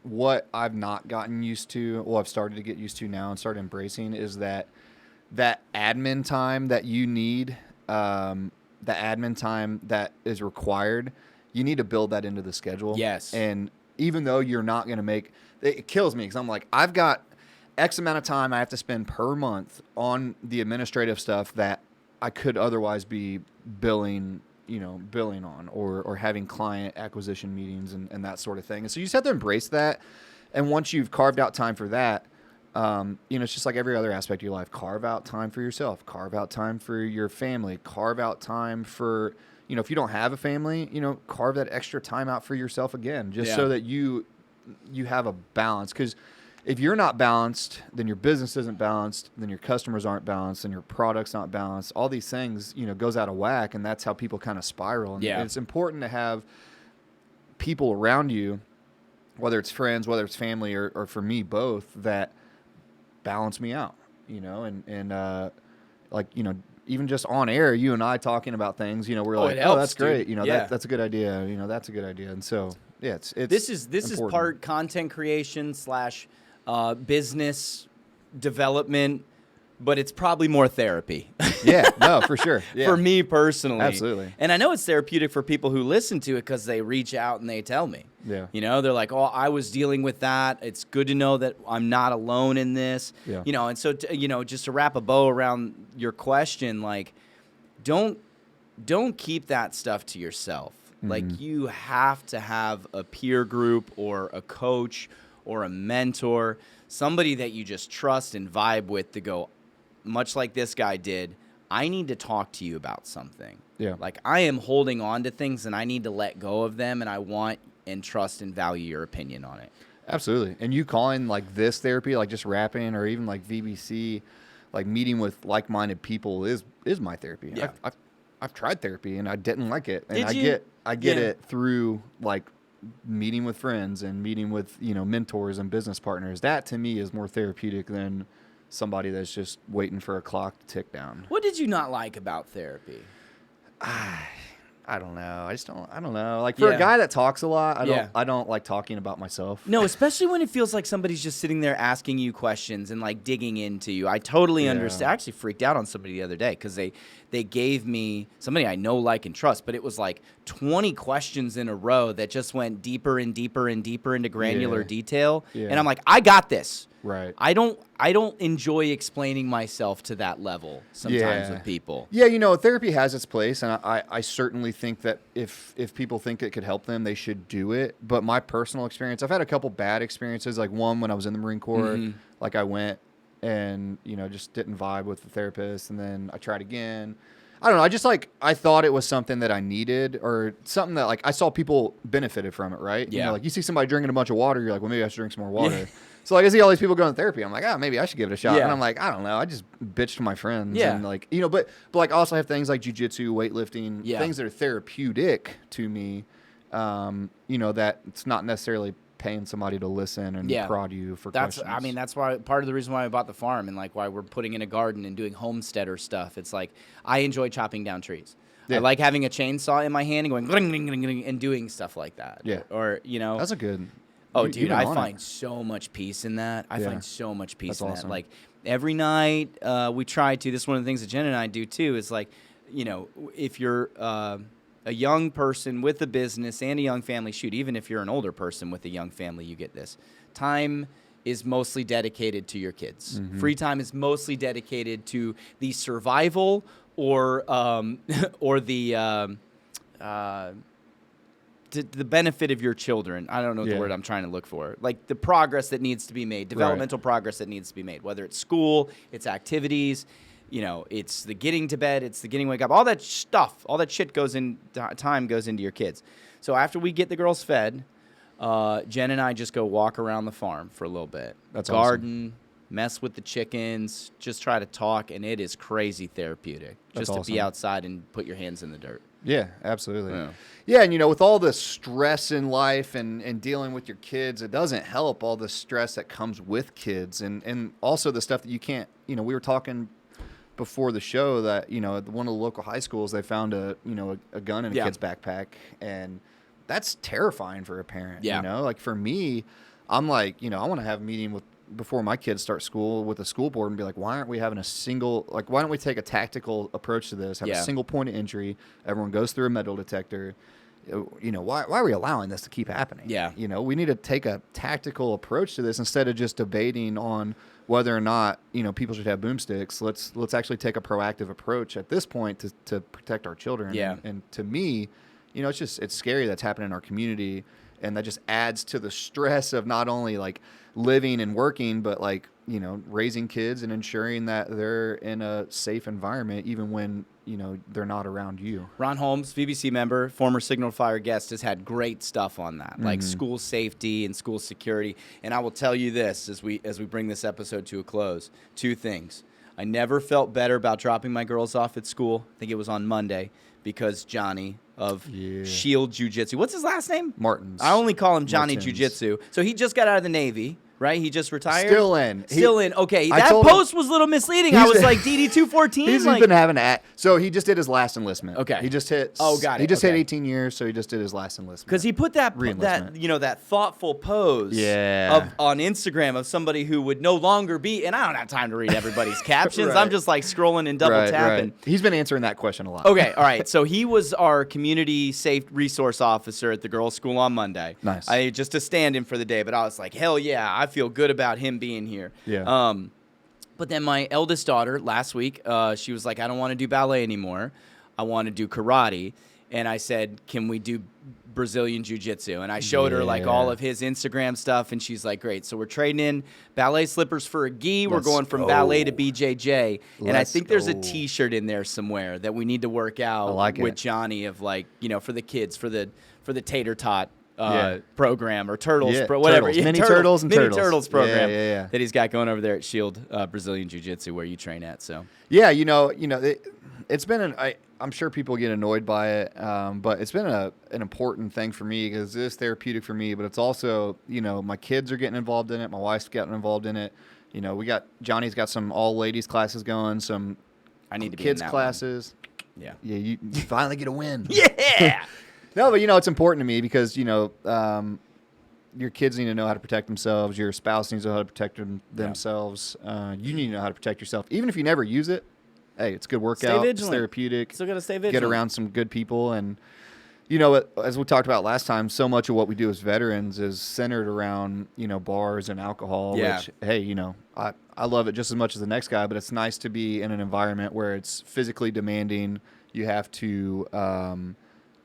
what I've not gotten used to, well, I've started to get used to now and started embracing, is that admin time that you need, the admin time that is required, you need to build that into the schedule. Yes. And even though you're not going to make, it kills me because I'm like, I've got X amount of time I have to spend per month on the administrative stuff that I could otherwise be billing on or having client acquisition meetings and that sort of thing. And so you just have to embrace that. And once you've carved out time for that, it's just like every other aspect of your life. Carve out time for yourself. Carve out time for your family. Carve out time for, if you don't have a family, carve that extra time out for yourself again, just so that you have a balance. Because if you're not balanced, then your business isn't balanced, then your customers aren't balanced, and your product's not balanced. All these things, goes out of whack, and that's how people kind of spiral. And it's important to have people around you, whether it's friends, whether it's family, or for me, both, that balance me out, even just on air, you and I talking about things, we're like, helps, that's great. dude. That's a good idea. That's a good idea. And so, it's this is important. part content creation / business development, but it's probably more therapy. Yeah, no, for sure. Yeah. For me personally. Absolutely. And I know it's therapeutic for people who listen to it because they reach out and they tell me. Yeah. You know, they're like, oh, I was dealing with that. It's good to know that I'm not alone in this. Yeah. You know, and so, just to wrap a bow around your question, like, don't keep that stuff to yourself. Mm-hmm. Like, you have to have a peer group or a coach or a mentor, somebody that you just trust and vibe with to go, much like this guy did, I need to talk to you about something. Yeah. Like, I am holding on to things and I need to let go of them, and I want and trust and value your opinion on it. Absolutely. And you calling like this therapy, like just rapping or even like VBC, like meeting with like-minded people is my therapy. Yeah. I've tried therapy and I didn't like it. And Did you? I get Yeah. it through like meeting with friends and meeting with, mentors and business partners. That to me is more therapeutic than somebody that's just waiting for a clock to tick down. What did you not like about therapy? I don't know. I don't know. Like for a guy that talks a lot, I don't like talking about myself. No, especially when it feels like somebody's just sitting there asking you questions and like digging into you. I totally understand. I actually freaked out on somebody the other day because they gave me somebody I know, like, and trust, but it was like 20 questions in a row that just went deeper and deeper and deeper into granular detail. Yeah. And I'm like, I got this. Right. I don't enjoy explaining myself to that level sometimes with people. Yeah, therapy has its place, and I certainly think that if people think it could help them, they should do it. But my personal experience, I've had a couple bad experiences, like one when I was in the Marine Corps, like I went and, just didn't vibe with the therapist, and then I tried again. I don't know. I just I thought it was something that I needed or something that I saw people benefited from it, right? Yeah. Like you see somebody drinking a bunch of water, you're like, well, maybe I should drink some more water. So I see all these people going to therapy. I'm like, maybe I should give it a shot. Yeah. And I'm like, I don't know. I just bitch to my friends. Yeah. And but like I also have things like jujitsu, weightlifting, things that are therapeutic to me. That it's not necessarily paying somebody to listen and prod you for questions. That's why part of the reason why I bought the farm and like why we're putting in a garden and doing homesteader stuff. It's like I enjoy chopping down trees. Yeah. I like having a chainsaw in my hand and going gling, gling, gling, gling, and doing stuff like that. Yeah. Or That's a good. Oh, dude, I find so much peace in that. I find so much peace in that. Like every night we try to. This is one of the things that Jen and I do too. Is like, if you're a young person with a business and a young family, even if you're an older person with a young family, you get this. Time is mostly dedicated to your kids. Mm-hmm. Free time is mostly dedicated to the survival or the benefit of your children. I don't know the word I'm trying to look for. Like the progress that needs to be made, developmental progress that needs to be made, whether it's school, it's activities, it's the getting to bed, it's the getting wake up, all that stuff, all that shit time goes into your kids. So after we get the girls fed, Jen and I just go walk around the farm for a little bit. That's garden, mess with the chickens, just try to talk, and it is crazy therapeutic just to be outside and put your hands in the dirt. Yeah, absolutely. Yeah, and with all the stress in life and dealing with your kids, it doesn't help all the stress that comes with kids and also the stuff that you can't, we were talking before the show that, at one of the local high schools, they found a gun in a kid's backpack, and that's terrifying for a parent. Yeah. Like for me, I'm like, I want to have a meeting before my kids start school with the school board and be like, why aren't we having why don't we take a tactical approach to this? Have a single point of entry. Everyone goes through a metal detector. Why are we allowing this to keep happening? Yeah. We need to take a tactical approach to this instead of just debating on whether or not, people should have boomsticks. Let's actually take a proactive approach at this point to protect our children. Yeah. And to me, it's scary that's happening in our community. And that just adds to the stress of not only like living and working, but like, raising kids and ensuring that they're in a safe environment, even when, they're not around you. Ron Holmes, VBC member, former Signal Fire guest, has had great stuff on that, like school safety and school security. And I will tell you this as we bring this episode to a close, 2 things. I never felt better about dropping my girls off at school. I think it was on Monday because Johnny of Shield Jiu-Jitsu. What's his last name? Martins. I only call him Johnny Martins. Jiu-Jitsu. So he just got out of the Navy, right? He just retired. Still in. Still in. Okay, I that told him- post was a little misleading. I was like DD-214. He's like, been having so he just did his last enlistment. Okay. He just hit. Oh, got it. He just hit Okay. 18 years, so he just did his last enlistment. because he put that Re-enlistment. that thoughtful pose Yeah. on Instagram of somebody who would no longer be, and I don't have time to read everybody's captions. Right. I'm just like scrolling and double tapping. He's been answering that question a lot. Okay, all right. So he was our community safe resource officer at the girls' school on Monday. Nice. Just to stand in for the day, but I was like, hell yeah, I feel good about him being here. Yeah. But then my eldest daughter last week, she was like, I don't want to do ballet anymore. I want to do karate. And I said, can we do Brazilian jiu-jitsu? And I showed her like all of his Instagram stuff, and she's like, great. So we're trading in ballet slippers for a gi. We're Let's going from go. ballet to BJJ. And I Let's think there's a go. T-shirt in there somewhere that we need to work out like with it. Johnny of like, for the kids, for the tater tot Yeah. program or turtles, Yeah, whatever. turtles. Mini turtles and mini turtles. turtles program Yeah. that he's got going over there at Shield Brazilian Jiu-Jitsu where you train at. So Yeah, it's been I'm sure people get annoyed by it, but it's been an important thing for me because it's therapeutic for me. But it's also, my kids are getting involved in it. My wife's getting involved in it. Johnny's got some all ladies classes going, some I need to be kids in that classes. one. Yeah. Yeah, you finally get a win. Yeah. No, but it's important to me because your kids need to know how to protect themselves. Your spouse needs to know how to protect themselves. You need to know how to protect yourself, even if you never use it. Hey, it's a good workout. It's vigilant. therapeutic. Still gotta stay vigilant. Get around some good people, and as we talked about last time, so much of what we do as veterans is centered around bars and alcohol. Yeah. Which, hey, I love it just as much as the next guy, but it's nice to be in an environment where it's physically demanding. You have to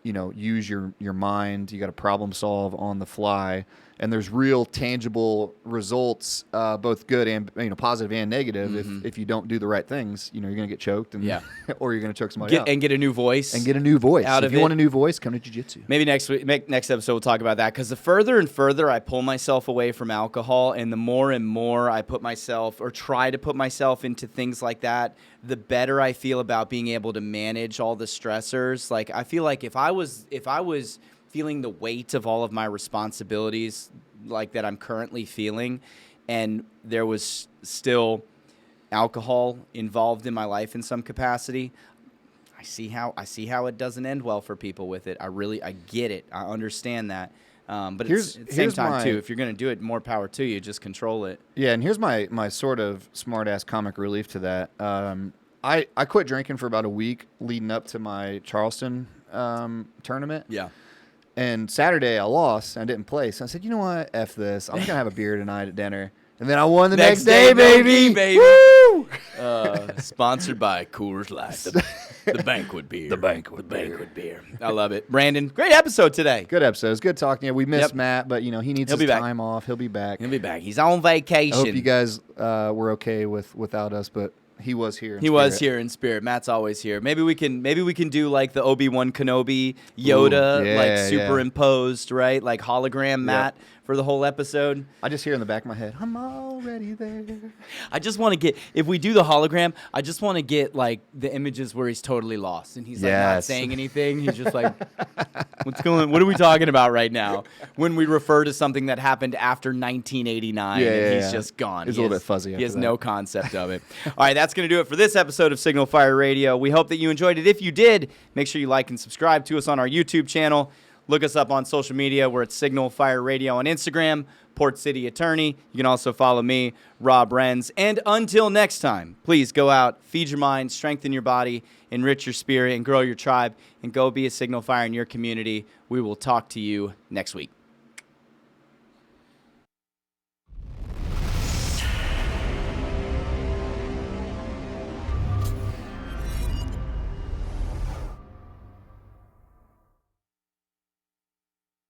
use your mind. You got to problem solve on the fly, and there's real tangible results, both good and positive and negative. If you don't do the right things, you're gonna get choked, and or you're gonna choke somebody out. And get a new voice. And get a new voice. out If of you it. want a new voice, come to jiu-jitsu. Maybe next episode we'll talk about that, because the further and further I pull myself away from alcohol and the more and more I put myself or try to put myself into things like that, the better I feel about being able to manage all the stressors. Like I feel like if I was feeling the weight of all of my responsibilities like that I'm currently feeling, and there was still alcohol involved in my life in some capacity, I see how it doesn't end well for people with it. I get it. I understand that. But at the same time, too, if you're going to do it, more power to you. Just control it. Yeah, and here's my sort of smart-ass comic relief to that. I quit drinking for about a week leading up to my Charleston tournament. Yeah. And Saturday I lost and I didn't play. So I said, you know what? F this. I'm going to have a beer tonight at dinner. And then I won the next day, baby. Woo! Sponsored by Coors Light, the banquet beer. The banquet beer. I love it. Brandon, great episode today. Good episode. It was good talking to you. We missed Yep. Matt, but he needs He'll his be back. time off. He'll be back. He'll be back. He's on vacation. I hope you guys were okay without us, but he was here. He was here in spirit. Matt's always here. Maybe we can do like the Obi-Wan Kenobi Yoda, Ooh, yeah, like superimposed, right? Like hologram Matt for the whole episode. I just hear in the back of my head, I'm already there. I just want to get, if we do the hologram, I just want to get like the images where he's totally lost and he's like not Yes. saying anything. He's just like, what are we talking about right now? When we refer to something that happened after 1989 and he's just gone. He's a little bit fuzzy He after has that. no concept of it. All right, that's going to do it for this episode of Signal Fire Radio. We hope that you enjoyed it. If you did, make sure you like and subscribe to us on our YouTube channel. Look us up on social media. We're at Signal Fire Radio on Instagram, Port City Attorney. You can also follow me, Rob Renz. And until next time, please go out, feed your mind, strengthen your body, enrich your spirit, and grow your tribe, and go be a Signal Fire in your community. We will talk to you next week.